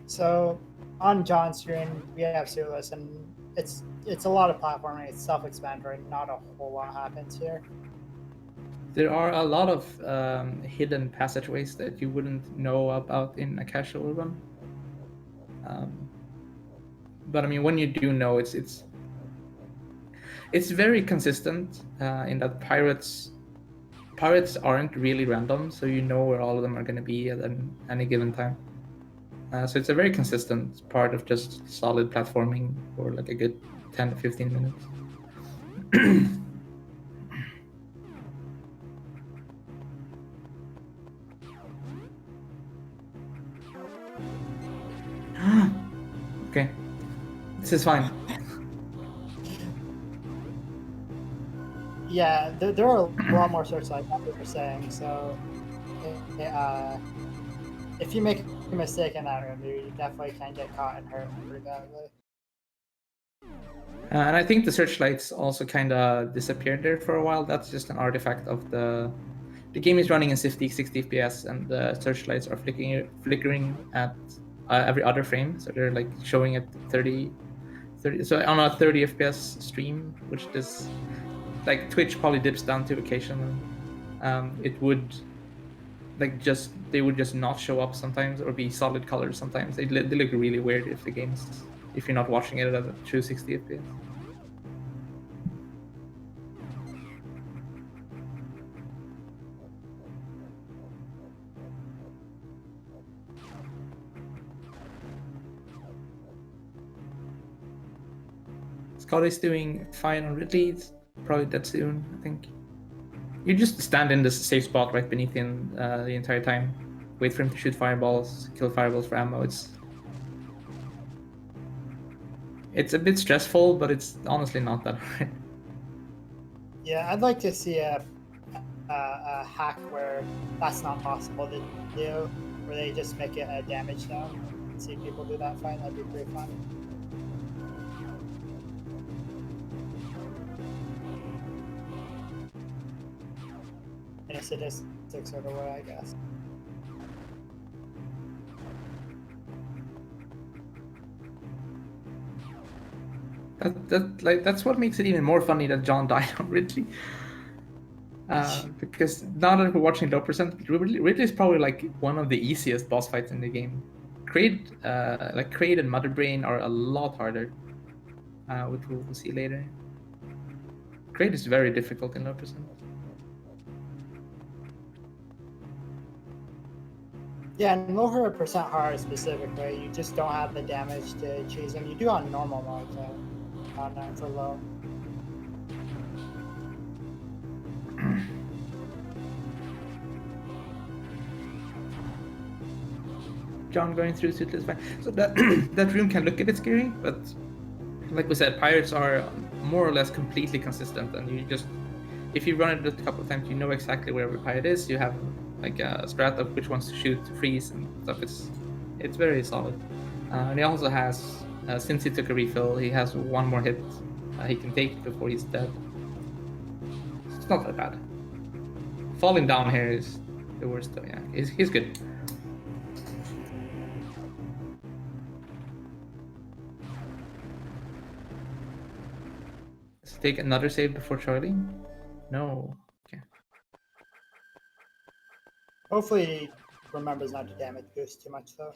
So on John's screen we have Suitless, and it's a lot of platforming. It's self-explanatory. Not a whole lot happens here. There are a lot of hidden passageways that you wouldn't know about in a casual run. But I mean, when you do know, it's very consistent in that pirates aren't really random, so you know where all of them are going to be at any given time. So it's a very consistent part of just solid platforming for like a good 10 to 15 minutes. Okay, this is fine. Yeah, there are a lot more searchlights, like what you're saying. So, if you make a mistake in that room, you definitely can get caught and hurt pretty badly. And I think the searchlights also kind of disappeared there for a while. That's just an artifact of the game is running in 60 FPS, and the searchlights are flickering at every other frame. So they're like showing at 30. So on a 30 FPS stream, which is like Twitch probably dips down to occasionally. It would they would just not show up sometimes, or be solid colors sometimes. They look really weird if you're not watching it at a true 60 FPS. Scott is doing fine on Ridley. It's probably dead soon, I think. You just stand in this safe spot right beneath him the entire time. Wait for him to shoot fireballs, kill fireballs for ammo. It's a bit stressful, but it's honestly not that hard. Yeah, I'd like to see a hack where that's not possible to do, where they just make it a damage zone and see people do that fight. That'd be pretty fun. In a sadistic sort of way, I guess. That's what makes it even more funny that John died on Ridley. Because now that we're watching low percent, Ridley is probably like one of the easiest boss fights in the game. Kraid and Mother Brain are a lot harder, which we'll see later. Kraid is very difficult in low percent. Yeah, and lower percent hard specifically, you just don't have the damage to choose them. You do on normal mode, though, not for low. John going through suitless fire. So that that room can look a bit scary, but like we said, pirates are more or less completely consistent, and you just, if you run it a couple of times, you know exactly where every pirate is. You have like a strat of which ones to shoot, to freeze, and stuff. It's very solid. And he also has, since he took a refill, he has one more hit he can take before he's dead. It's not that bad. Falling down here is the worst though. Yeah, he's good. Let's take another save before Charlie. No. Okay. Hopefully, he remembers not to damage Goose too much, though.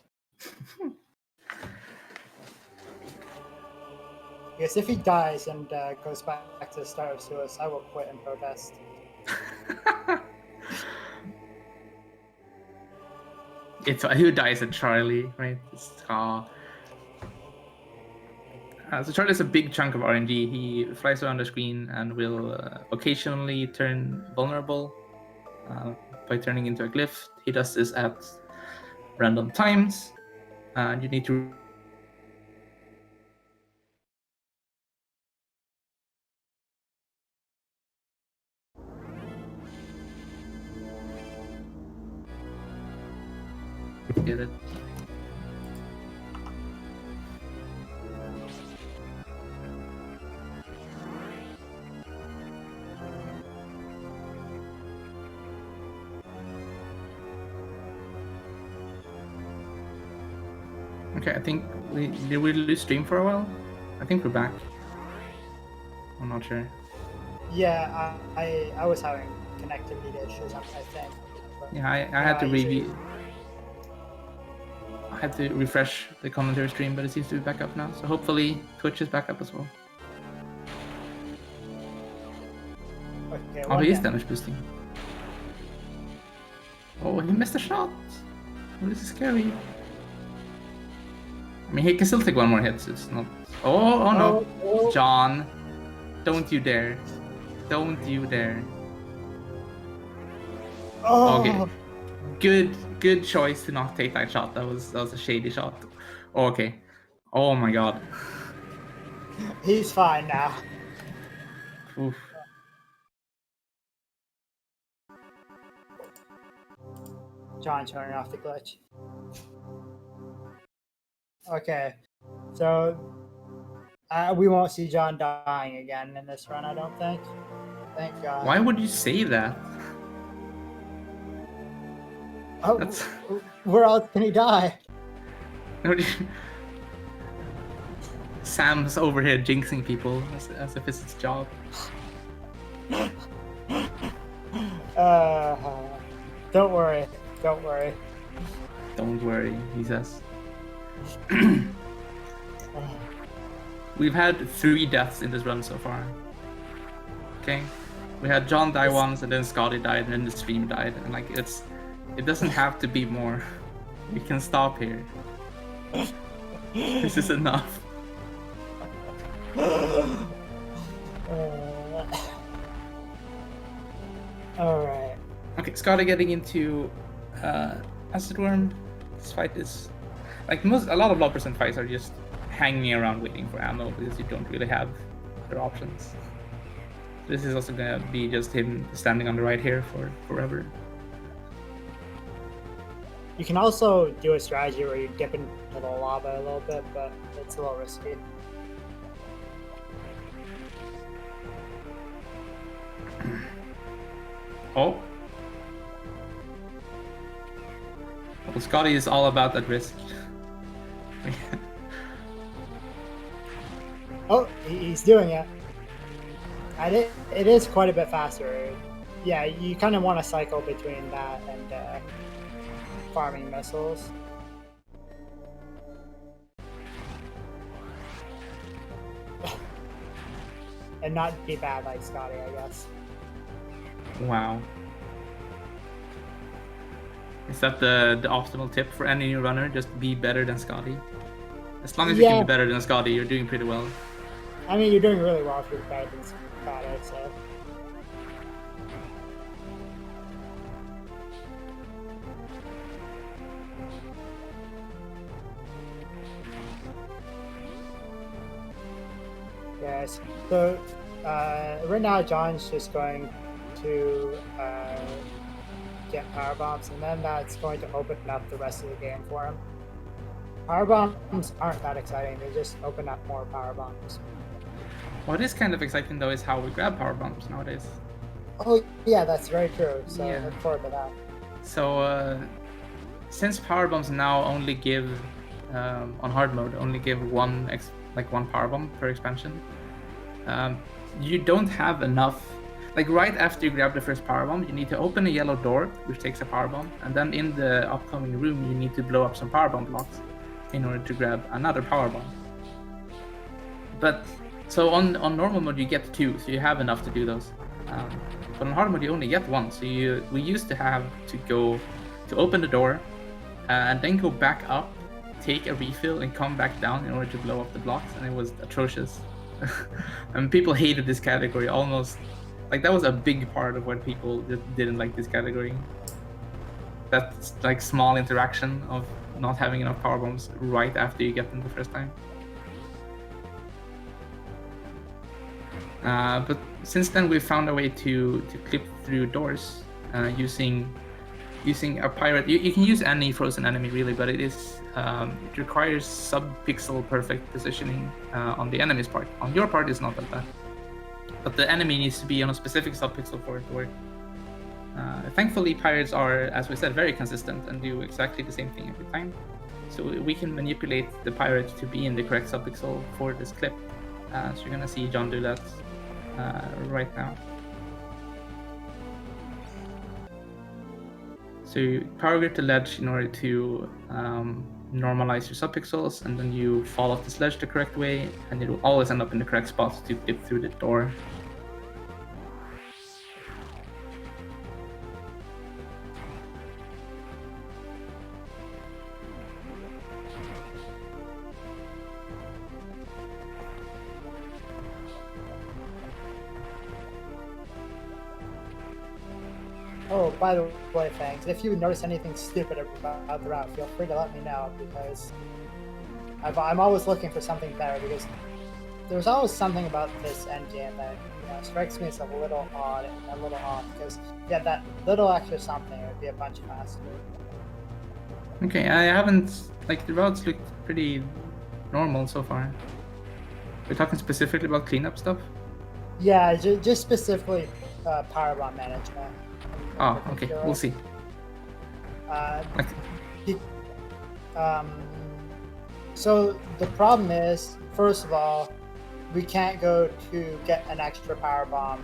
Because if he dies and goes back to the start of Suez, I will quit and protest. It's who dies at Charlie, right? So Charlie's a big chunk of RNG. He flies around the screen and will occasionally turn vulnerable by turning into a glyph. He does this at random times, and you need to get it. Okay, I think did we lose stream for a while? I think we're back. I'm not sure. Yeah, I was having connectivity issues, I think. But, Yeah, I had to review. I had to refresh the commentary stream, but it seems to be back up now. So hopefully Twitch is back up as well. Okay, Oh, he is damage boosting. Oh, he missed a shot. Oh, this is scary. I mean, he can still take one more hit, so it's not... Oh no. Oh. John, don't you dare. Don't you dare. Oh. Okay. Good choice to not take that shot. That was a shady shot. Okay. Oh my god. He's fine now. Oof. John turning off the glitch. Okay, so we won't see John dying again in this run, I don't think. Thank God. Why would you say that? Oh, where else can he die? Sam's over here jinxing people as if it's his job. Don't worry. Don't worry. Don't worry, he says. We've had 3 deaths in this run so far. Okay? We had John die once, and then Scotty died, and then the stream died. And like, it doesn't have to be more. We can stop here. This is enough. Alright. Okay, Scotty getting into Acid Worm. This fight is like a lot of low percent fights are just hanging around waiting for ammo because you don't really have other options. This is also gonna be just him standing on the right here for forever. You can also do a strategy where you dip into the lava a little bit, but it's a little risky. Oh. Well, Scotty is all about that risk. Oh, he's doing it. And it is quite a bit faster. Yeah, you kind of want to cycle between that and farming missiles. And not be bad like Scotty, I guess. Wow. Is that the optimal tip for any new runner? Just be better than Scotty? As long as you can be better than Scotty, you're doing pretty well. I mean, you're doing really well if you're better than Scotty, so... Yes. So right now, John's just going to get power bombs, and then that's going to open up the rest of the game for him. Power bombs aren't that exciting; they just open up more power bombs. What is kind of exciting though is how we grab power bombs nowadays. Oh yeah, that's very true. So look forward to that. So since power bombs now only give on hard mode only give one power bomb per expansion, you don't have enough. Like right after you grab the first power bomb, you need to open a yellow door, which takes a power bomb, and then in the upcoming room, you need to blow up some power bomb blocks in order to grab another power bomb. But so on normal mode, you get 2, so you have enough to do those. But on hard mode, you only get 1. So we used to have to go to open the door and then go back up, take a refill, and come back down in order to blow up the blocks, and it was atrocious. And people hated this category almost. Like that was a big part of what people didn't like this category. That like small interaction of not having enough power bombs right after you get them the first time. But since then we've found a way to clip through doors using a pirate. You can use any frozen enemy really, but it requires sub-pixel perfect positioning on the enemy's part. On your part, it's not that bad. But the enemy needs to be on a specific sub-pixel for it to work. Thankfully, pirates are, as we said, very consistent and do exactly the same thing every time. So we can manipulate the pirate to be in the correct sub-pixel for this clip. So you're gonna see John do that right now. So you power grip the ledge in order to normalize your subpixels, and then you fall off this ledge the correct way, and it will always end up in the correct spot to dip through the door. Oh, by the way, Fangs, if you notice anything stupid about the route, feel free to let me know, because I'm always looking for something better, because there's always something about this engine that strikes me as a little odd and a little off, because if you had that little extra something, it would be a bunch faster. Okay, I haven't, like, the routes look pretty normal so far. We're talking specifically about cleanup stuff? Yeah, just specifically power bomb management. Oh, okay, we'll see. So the problem is, first of all, we can't go to get an extra power bomb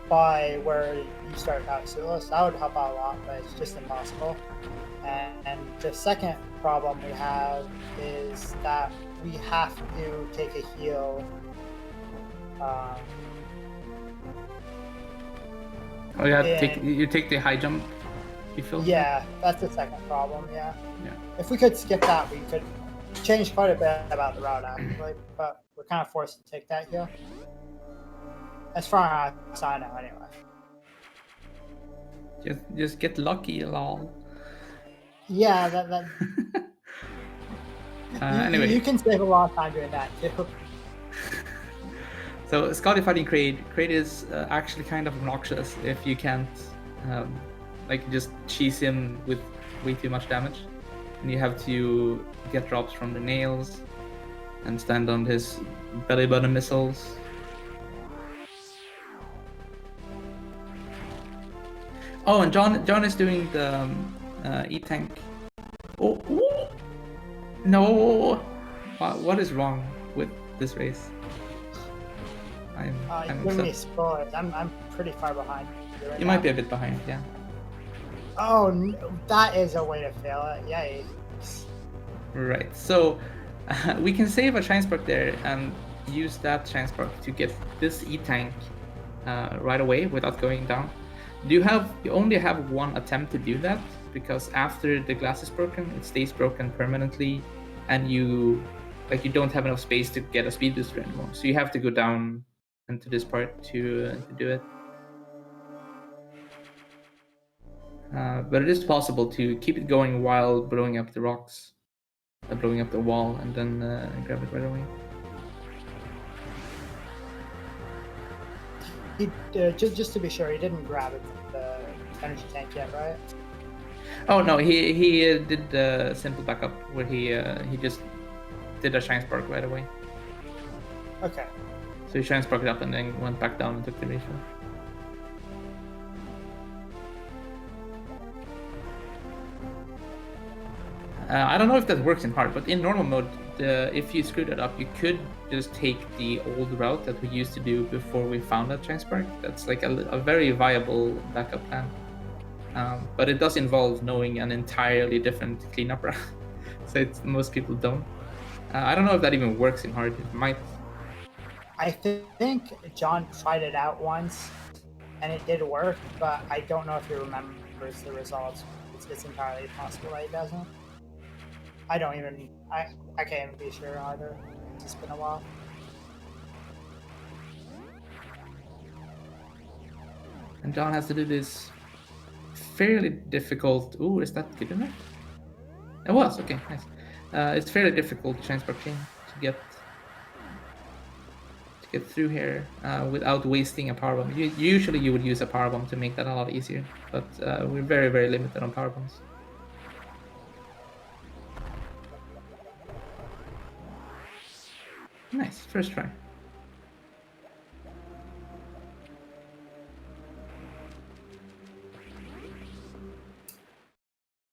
by where you start out. So that would help out a lot, but it's just impossible. And the second problem we have is that we have to take a heal. Oh, you take the high jump, you feel? Yeah, that's the second problem, yeah. If we could skip that, we could change quite a bit about the route, actually, but we're kind of forced to take that heal. As far as I know, anyway. Just get lucky, lol. Yeah, that anyway. You can save a lot of time doing that, too. So Scotty fighting Kraid. Kraid is actually kind of obnoxious if you can't like just cheese him with way too much damage. And you have to get drops from the nails and stand on his belly button missiles. Oh, and John is doing the E-Tank. Oh, ooh. No! What is wrong with this race? I'm Give me spoilers. I'm pretty far behind. Right you might be a bit behind, yeah. Oh, no, that is a way to fail it. Yay. Right, so we can save a shine spark there and use that shine spark to get this E-Tank right away without going down. You only have one attempt to do that, because after the glass is broken, it stays broken permanently, and you don't have enough space to get a speed booster anymore. So you have to go down into this part to do it. But it is possible to keep it going while blowing up the rocks, blowing up the wall, and then grab it right away. Just to be sure, he didn't grab it from the energy tank yet, right? Oh no, he did the simple backup where he just did a shine spark right away. Okay. So he shine sparked up and then went back down and took the refill. I don't know if that works in hard, but in normal mode, if you screw that up, you could just take the old route that we used to do before we found that shine spark. That's like a very viable backup plan. But it does involve knowing an entirely different cleanup route, so most people don't. I don't know if that even works in hard. It might. I think John tried it out once, and it did work, but I don't know if he remembers the results. It's entirely possible that he doesn't. I can't even be sure either. It's been a while. And John has to do this fairly difficult. Ooh, is that good enough? It was, okay, nice. It's fairly difficult shine spark chain to get through here without wasting a power bomb. Usually you would use a power bomb to make that a lot easier, but we're very, very limited on power bombs. Nice, first try.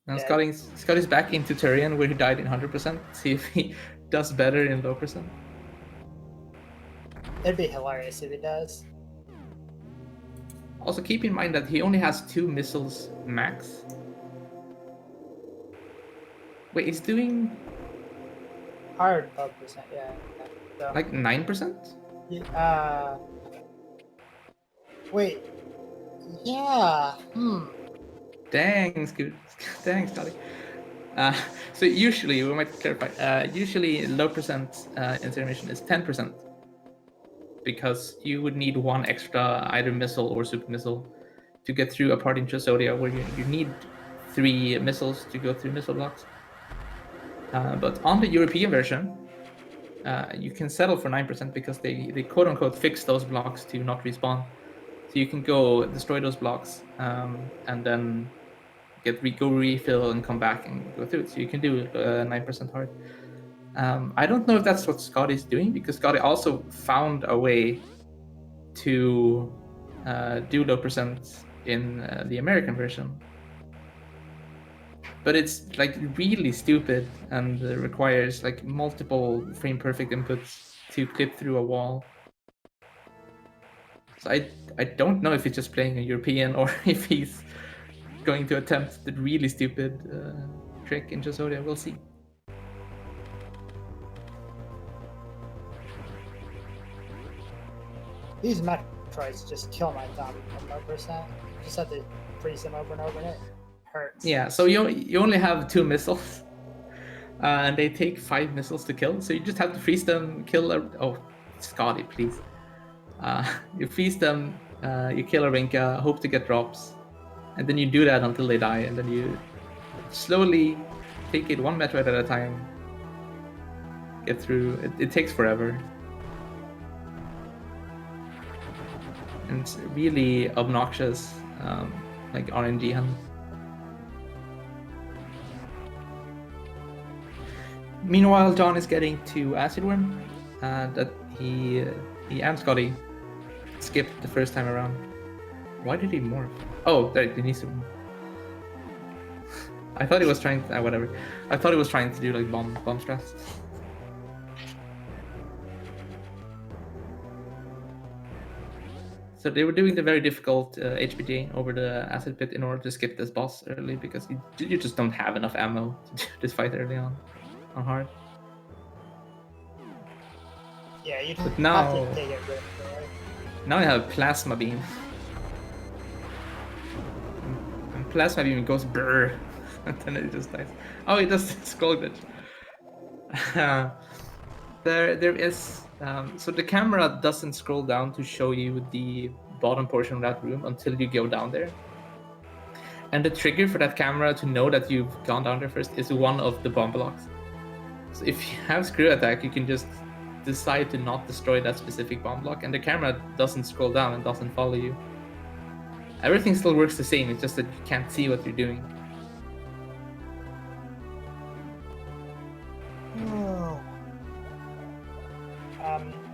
Now Scotty's back into Turian where he died in 100%. See if he does better in low percent. It'd be hilarious if he does. Also keep in mind that he only has 2 missiles max. Wait, he's doing hard 12%, yeah. So, like 9%? Wait. Yeah. Dang, Scotty. So usually, we might clarify, usually low percent incineration is 10%. Because you would need one extra either missile or super missile to get through a part in Chosodia where you need 3 missiles to go through missile blocks. But on the European version, you can settle for 9% because they quote-unquote fix those blocks to not respawn. So you can go destroy those blocks and then go refill and come back and go through it. So you can do 9% hard. I don't know if that's what Scotty's doing, because Scotty also found a way to do low percent in the American version. But it's like really stupid and requires like multiple frame perfect inputs to clip through a wall. So I don't know if he's just playing a European or if he's going to attempt the really stupid trick in Chosodia. We'll see. These Metroids just kill my thumb from 1%. Just have to freeze them over and over, and it hurts. Yeah, so you only have 2 missiles, and they take 5 missiles to kill. So you just have to freeze them, kill. Oh, Scotty, please. You freeze them, you kill a Rinka, hope to get drops, and then you do that until they die, and then you slowly take it 1 Metroid at a time. Get through. It takes forever. and it's really obnoxious, like RNG hunt. Meanwhile, John is getting to Acid Worm, and he and Scotty skipped the first time around. Why did he morph? Oh, there, he needs to. I thought he was trying to, whatever. I thought he was trying to do like bomb strats. So they were doing the very difficult HPG over the acid pit in order to skip this boss early, because you just don't have enough ammo to do this fight early on hard. Yeah, you But have now, to take it really quickly. now I have plasma beam. And plasma beam goes brrr, and then it just dies. Oh, it does scroll glitch. There is so the camera doesn't scroll down to show you the bottom portion of that room until you go down there. And the trigger for that camera to know that you've gone down there first is one of the bomb blocks. So if you have screw attack, you can just decide to not destroy that specific bomb block, and the camera doesn't scroll down and doesn't follow you. Everything still works the same, it's just that you can't see what you're doing.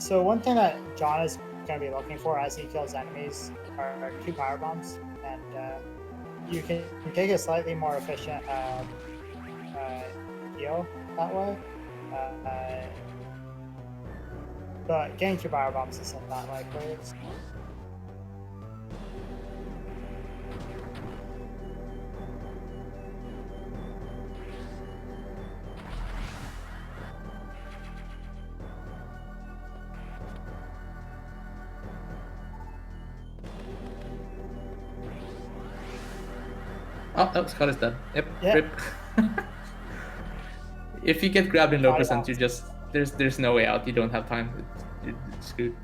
So one thing that John is going to be looking for as he kills enemies are 2 power bombs, and you can take a slightly more efficient heal that way. But getting 2 power bombs isn't that likely. Oh, Scott is dead. Yep, Yeah. rip. If you get grabbed in low percent, you just there's no way out. You don't have time. You're screwed.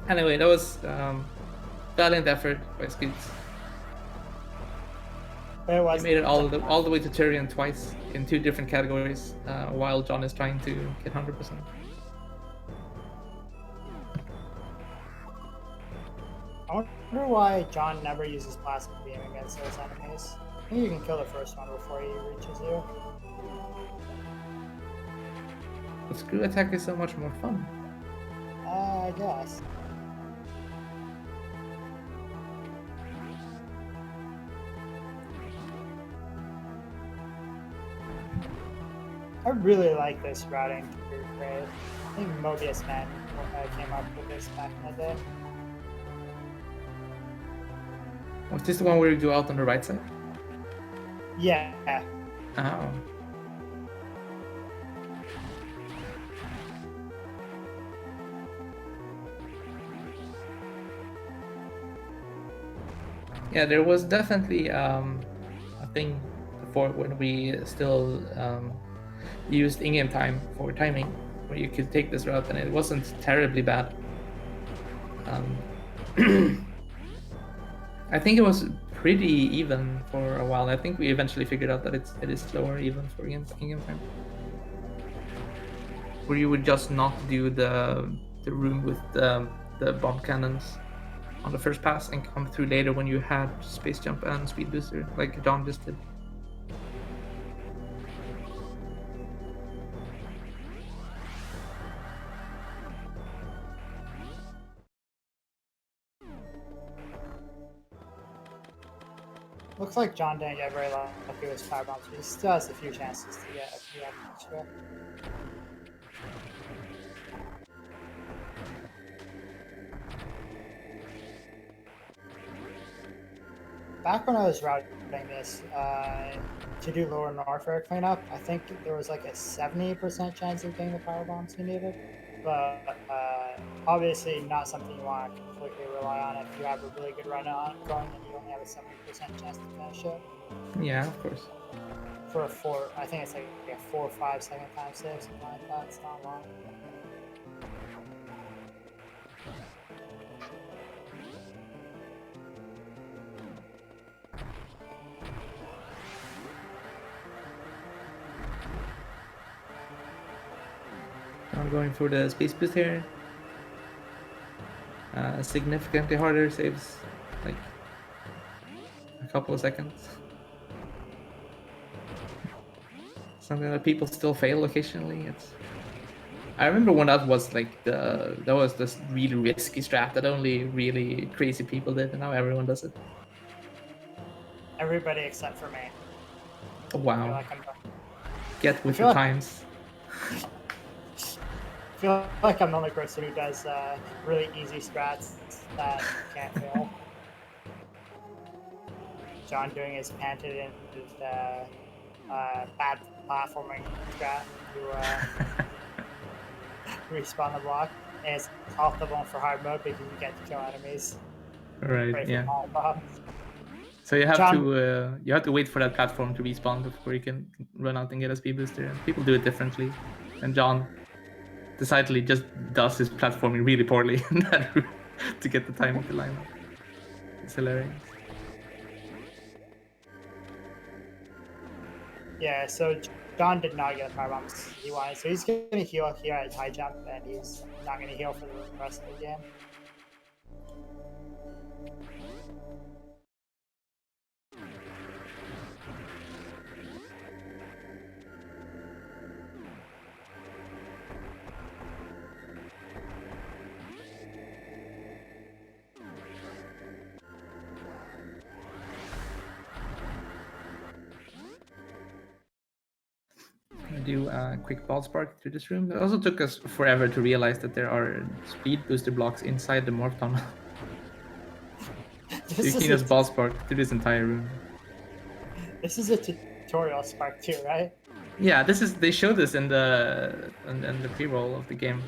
Anyway, that was valiant effort by Scoots. He made it all the way to Tyrion twice in 2 different categories, while John is trying to get 100%. I wonder why John never uses plasma beam against those enemies. I think you can kill the first one before he reaches you. The screw attack is so much more fun. I guess. I really like this routing through Crave. I think Mobius Man came up with this back in the day. Was this the one where you go out on the right side? Yeah. Oh. Yeah, there was definitely a thing before when we still used in-game time for timing, where you could take this route and it wasn't terribly bad. I think it was pretty even for a while. I think we eventually figured out that it is slower even for in-game time, where you would just not do the room with the bomb cannons on the first pass and come through later when you had space jump and speed booster, like John just did. Looks like John didn't get very lucky with his power bombs, but he still has a few chances to get a few extra. Back when I was routing this to do lower Norfolk cleanup, I think there was like a 70% chance of getting the power bombs you needed. But obviously not something you want to completely rely on. If you have a really good run on going and you only have a 70% chance to finish it. Yeah, of course. For I think it's like a 4 or 5 second time save, something like that. It's not long. I'm going for the space boost here. Significantly harder, saves like a couple of seconds. Something that people still fail occasionally. I remember when that was like that was this really risky strat that only really crazy people did, and now everyone does it. Everybody except for me. Oh, wow. I Get with the like, times. I feel like I'm the only person who does really easy strats that can't fail. John doing his panted and bad platforming strat to respawn the block, and it's off the bone for hard mode because you get to kill enemies. Right. Yeah. Bombs. So you have to wait for that platform to respawn before you can run out and get a speed booster. And people do it differently, and John decidedly just does his platforming really poorly in that route to get the timing to line up. It's hilarious. Yeah, so John did not get a power bomb he wanted, so he's going to heal here at high jump, and he's not going to heal for the rest of the game. Do a quick ball spark through this room. It also took us forever to realize that there are speed booster blocks inside the morph tunnel. So you can just ball spark through this entire room. This is a tutorial spark too, right? Yeah, they showed this in the pre-roll of the game.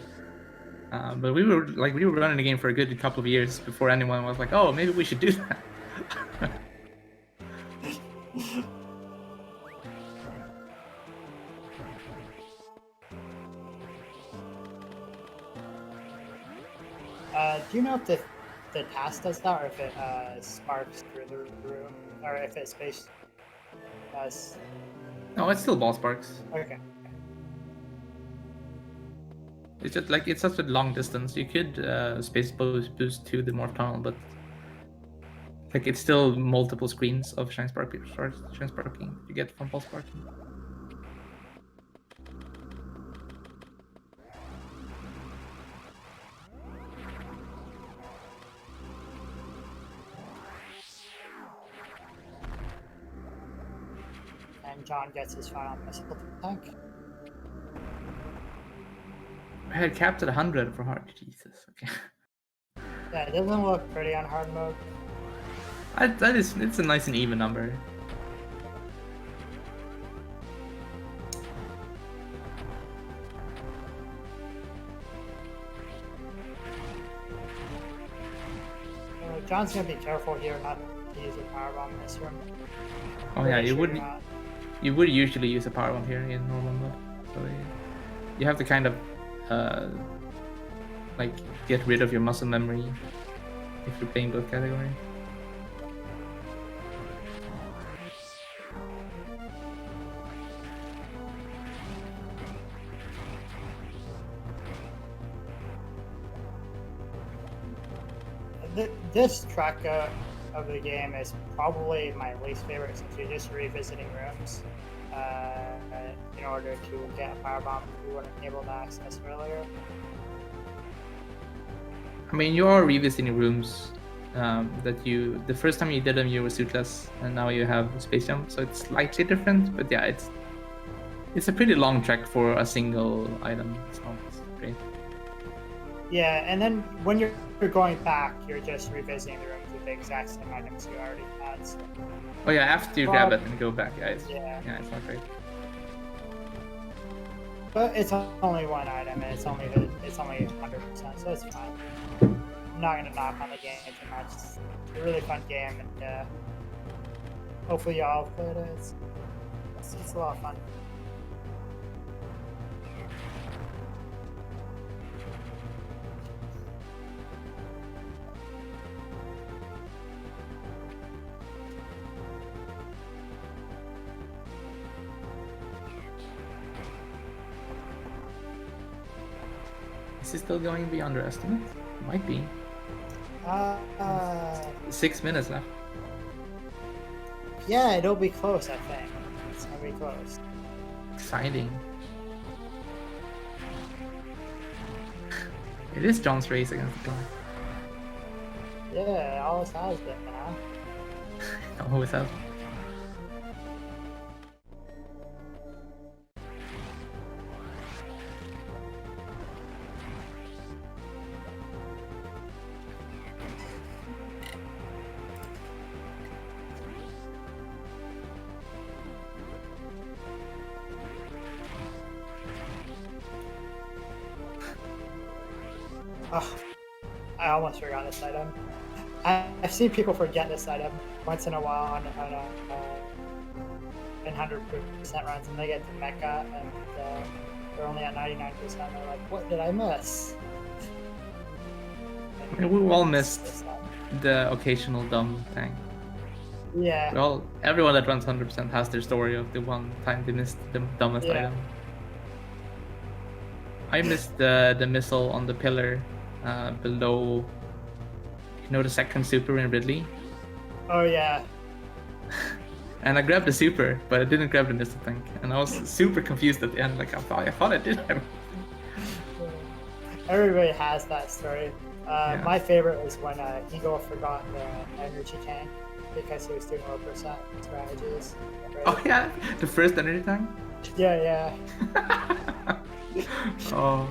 But we were running the game for a good couple of years before anyone was like, "Oh, maybe we should do that." Do you know if the task does that, or if it sparks through the room, or if it space does? No, it's still ball sparks. Okay. It's just like it's such a long distance. You could space boost to the morph tunnel, but like it's still multiple screens of shine sparking you get from ball sparking. And John gets his final missile tank. I had capped at 100 for hard. Jesus. Okay. Yeah, it doesn't look pretty on hard mode. It's a nice and even number. John's gonna be careful here not to use a power bomb in this room. Oh yeah, you would usually use a power bomb here in normal mode. So you have to kind of like get rid of your muscle memory if you're playing both categories. This track of the game is probably my least favorite, since you're just revisiting rooms in order to get a power bomb you weren't able to access earlier. I mean, you are revisiting rooms that the first time you did them you were suitless, and now you have space jump, so it's slightly different. But yeah, it's a pretty long track for a single item. It's not great. Yeah, and then when you're going back, you're just revisiting the rooms with the exact same items you already had. So. Oh yeah, after you grab it and go back, it's not great. But it's only one item, and it's only 100%, so it's fine. I'm not gonna knock on the game too much. It's a really fun game, and hopefully y'all have played it. It's a lot of fun. Is he still going beyond your estimate? Might be. 6 minutes left. Yeah, it'll be close, I think. It's gonna be close. Exciting. It is John's race against the clock. Yeah, it always has been, man. Always has. Oh, I almost forgot this item. I've seen people forget this item once in a while on 100% runs, and they get to Mecha and they're only at 99%. They're like, "What did I miss?" We all missed the occasional dumb thing. Yeah. Everyone that runs 100% has their story of the one time they missed the dumbest item. I missed the missile on the pillar below, the second super in Ridley. Oh yeah. And I grabbed the super, but I didn't grab the missile tank, and I was super confused at the end. Like I thought I did everything. Everybody has that story. My favorite was when Eagle forgot the energy tank because he was doing low percent strategies. Right? Oh yeah, the first energy tank. Yeah. Oh.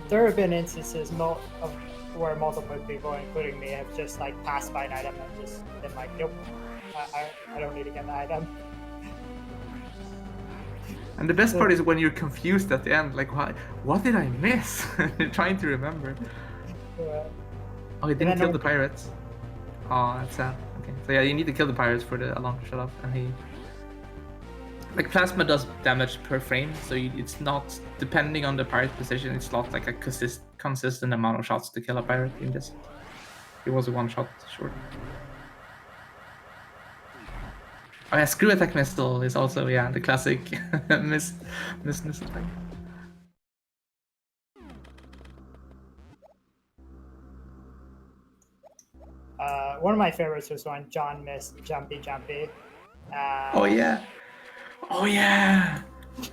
There have been instances where multiple people, including me, have just like passed by an item and just been like, "Nope, I don't need to get the item." And the best part is when you're confused at the end, like, what did I miss? You're trying to remember. Oh, he didn't kill the pirates. Oh, that's sad. Okay, so yeah, you need to kill the pirates for the alarm to shut off, and like plasma does damage per frame, so it's not depending on the pirate position. It's not like a consistent amount of shots to kill a pirate. It was a one shot short. Oh yeah, screw attack missile is also the classic miss missile attack. One of my favorites was when John missed Jumpy. Oh yeah,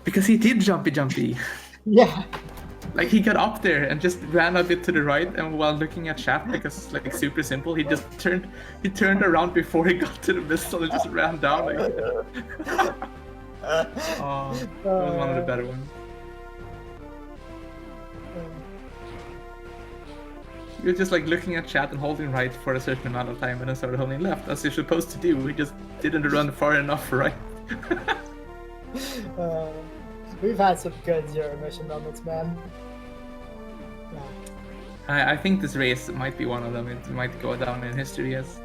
because he did jumpy. Yeah. Like he got up there and just ran a bit to the right, and while looking at chat, because it's like super simple, he just turned around before he got to the missile and just ran down. Like, oh, that was one of the better ones. You're just like looking at chat and holding right for a certain amount of time, and then started holding left, as you're supposed to do. We just didn't run far enough right. We've had some good zero mission moments, man. I think this race might be one of them. It might go down in history as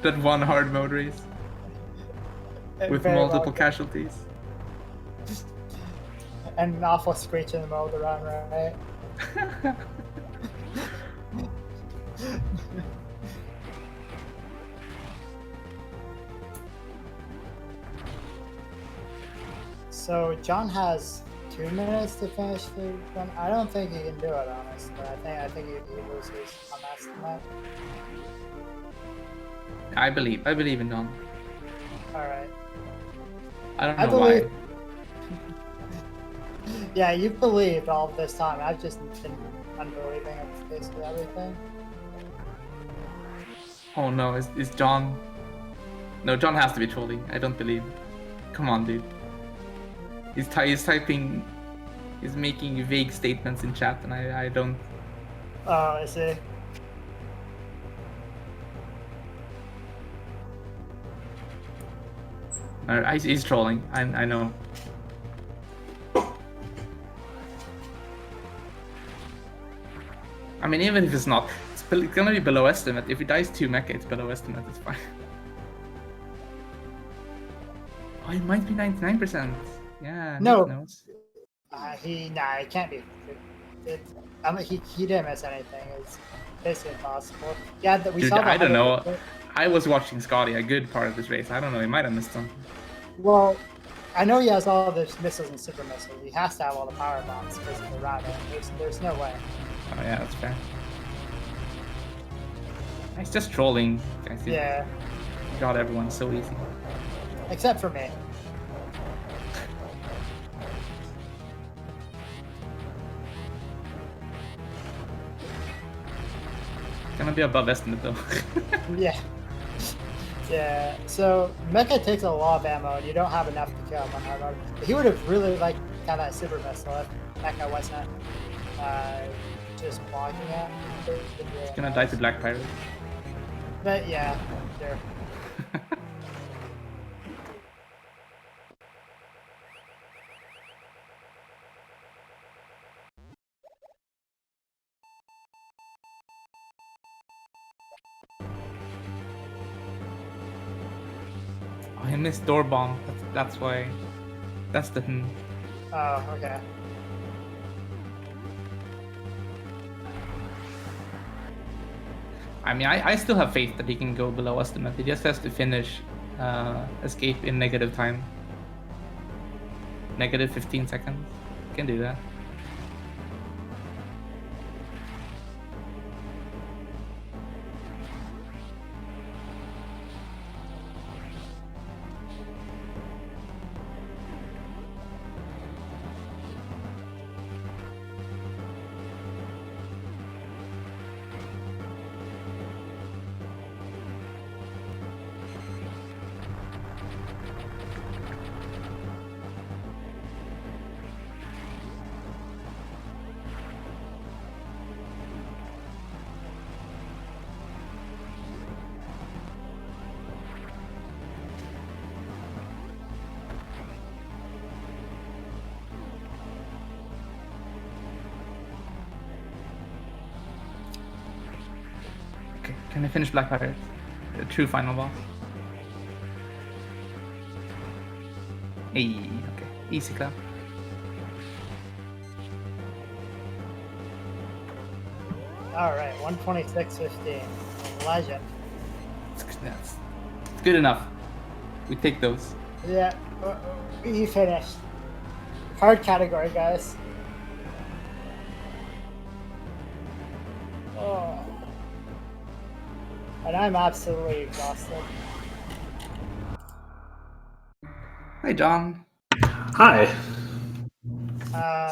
that one hard mode race with multiple casualties. And an awful screech in the middle of the run, right? So John has 2 minutes to finish the run. I don't think he can do it, honestly. I think he loses on that estimate. I believe in John. Alright. I don't know why. Yeah, you've believed all this time. I've just been unbelieving of basically everything. Oh no, is John... No, John has to be trolling. I don't believe. Come on, dude. He's typing... He's making vague statements in chat, and I don't... Oh, I see. He's trolling. I know. I mean, even if it's not, it's gonna be below estimate. If he dies 2 mecha, it's below estimate. It's fine. Oh, it might be 99%. Yeah. No. He can't be. He didn't miss anything. It's basically impossible. Yeah, we saw. I don't know. I was watching Scotty a good part of this race. I don't know. He might have missed something. Well, I know he has all those missiles and super missiles. He has to have all the power bombs because of the router. There's no way. Oh yeah, that's fair. He's just trolling. Guys. Yeah. He got everyone so easy. Except for me. Gonna be above estimate though. Yeah. Yeah. So Mecha takes a lot of ammo, and you don't have enough to kill him on hard mode. He would have really liked kind of that super missile if Mecha wasn't just blocking it. He's gonna die to Black Pirate. But yeah, sure. Oh, I missed door bomb. That's why. That's the. Oh, okay. I mean, I still have faith that he can go below estimate. He just has to finish escape in negative time. Negative 15 seconds. He can do that. Okay, can I finish Black Pirate? The true final boss. Hey, okay. Easy clap. All right, 126.15. Legend. That's it's good enough. We take those. Yeah, you finished. Hard category, guys. Oh. And I'm absolutely exhausted. Hi, John. Hi.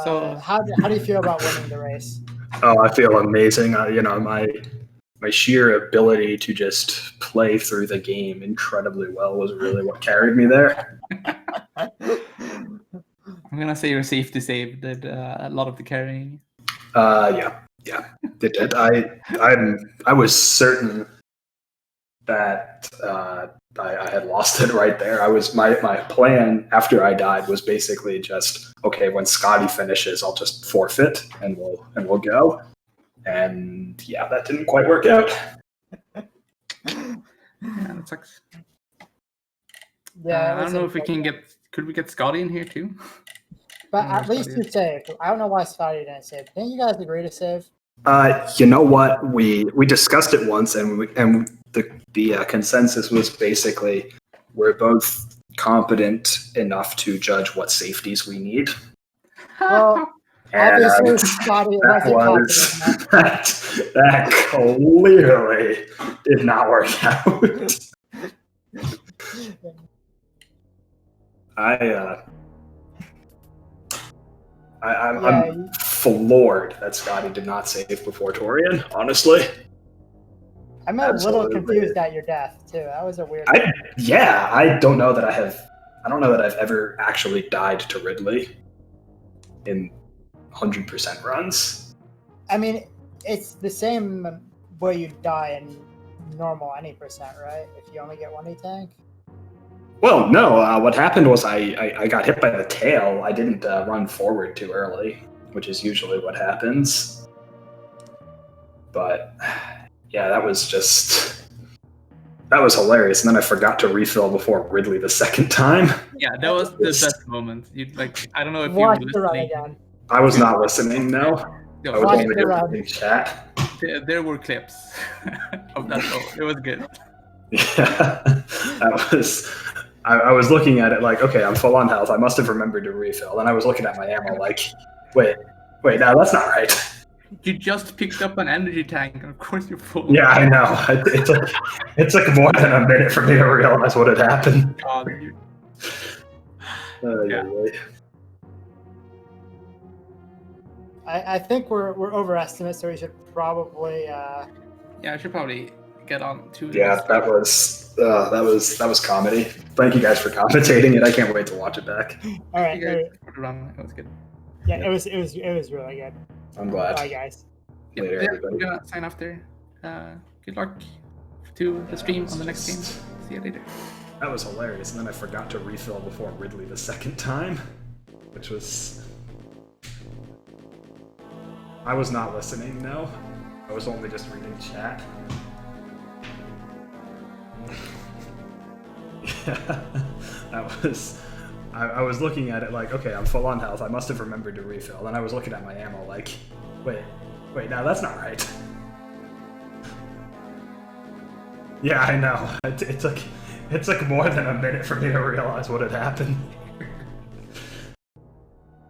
So- how do you feel about winning the race? Oh, I feel amazing. My sheer ability to just play through the game incredibly well was really what carried me there. I'm gonna say your safety save did a lot of the carrying. Yeah, it did. I was certain that I had lost it right there. My plan after I died was basically just, okay, when Scotty finishes, I'll just forfeit and we'll go. And yeah, that didn't quite work out. Yeah, that sucks. Yeah, I don't know if we can get. Could we get Scotty in here too? But I don't know at where least Scotty you saved. I don't know why Scotty didn't save. Didn't you guys agree to save? You know what? We discussed it once, and the consensus was basically we're both competent enough to judge what safeties we need. Well, And obviously, Scotty wasn't confident enough. that clearly did not work out. I'm floored that Scotty did not save before Torian, honestly. I'm a little confused at your death too. That was a weird. I don't know that I've ever actually died to Ridley in 100% runs. I mean, it's the same way you die in normal any percent, right? If you only get one E-tank. Well, no. What happened was I got hit by the tail. I didn't run forward too early, which is usually what happens. But yeah, that was hilarious. And then I forgot to refill before Ridley the second time. Yeah, that was the best moment. I don't know if Watch you the were run listening. again. I was not listening, no. No, I was Watch only the run. reading chat. there were clips of that. It was good. Yeah, I was looking at it like, okay, I'm full on health. I must have remembered to refill. Then I was looking at my ammo like, wait, no, that's not right. You just picked up an energy tank, and of course you're full. Yeah, I know. It took more than a minute for me to realize what had happened. God, Yeah. I think we're overestimated, so we should probably. Yeah, I should probably get on to. Yeah, that was comedy. Thank you guys for commentating it. I can't wait to watch it back. All right. You guys for the run. That was good. Yeah, it was really good. I'm glad. Bye, guys. Later, Yeah, everybody. we're gonna sign off there. Good luck to the stream on the next game. See you later. That was hilarious, and then I forgot to refill before Ridley the second time, which was... I was not listening, no. I was only just reading chat. Yeah, that was... I was looking at it like, okay, I'm full on health. I must have remembered to refill. Then I was looking at my ammo like, wait, no, that's not right. Yeah, I know. It took more than a minute for me to realize what had happened.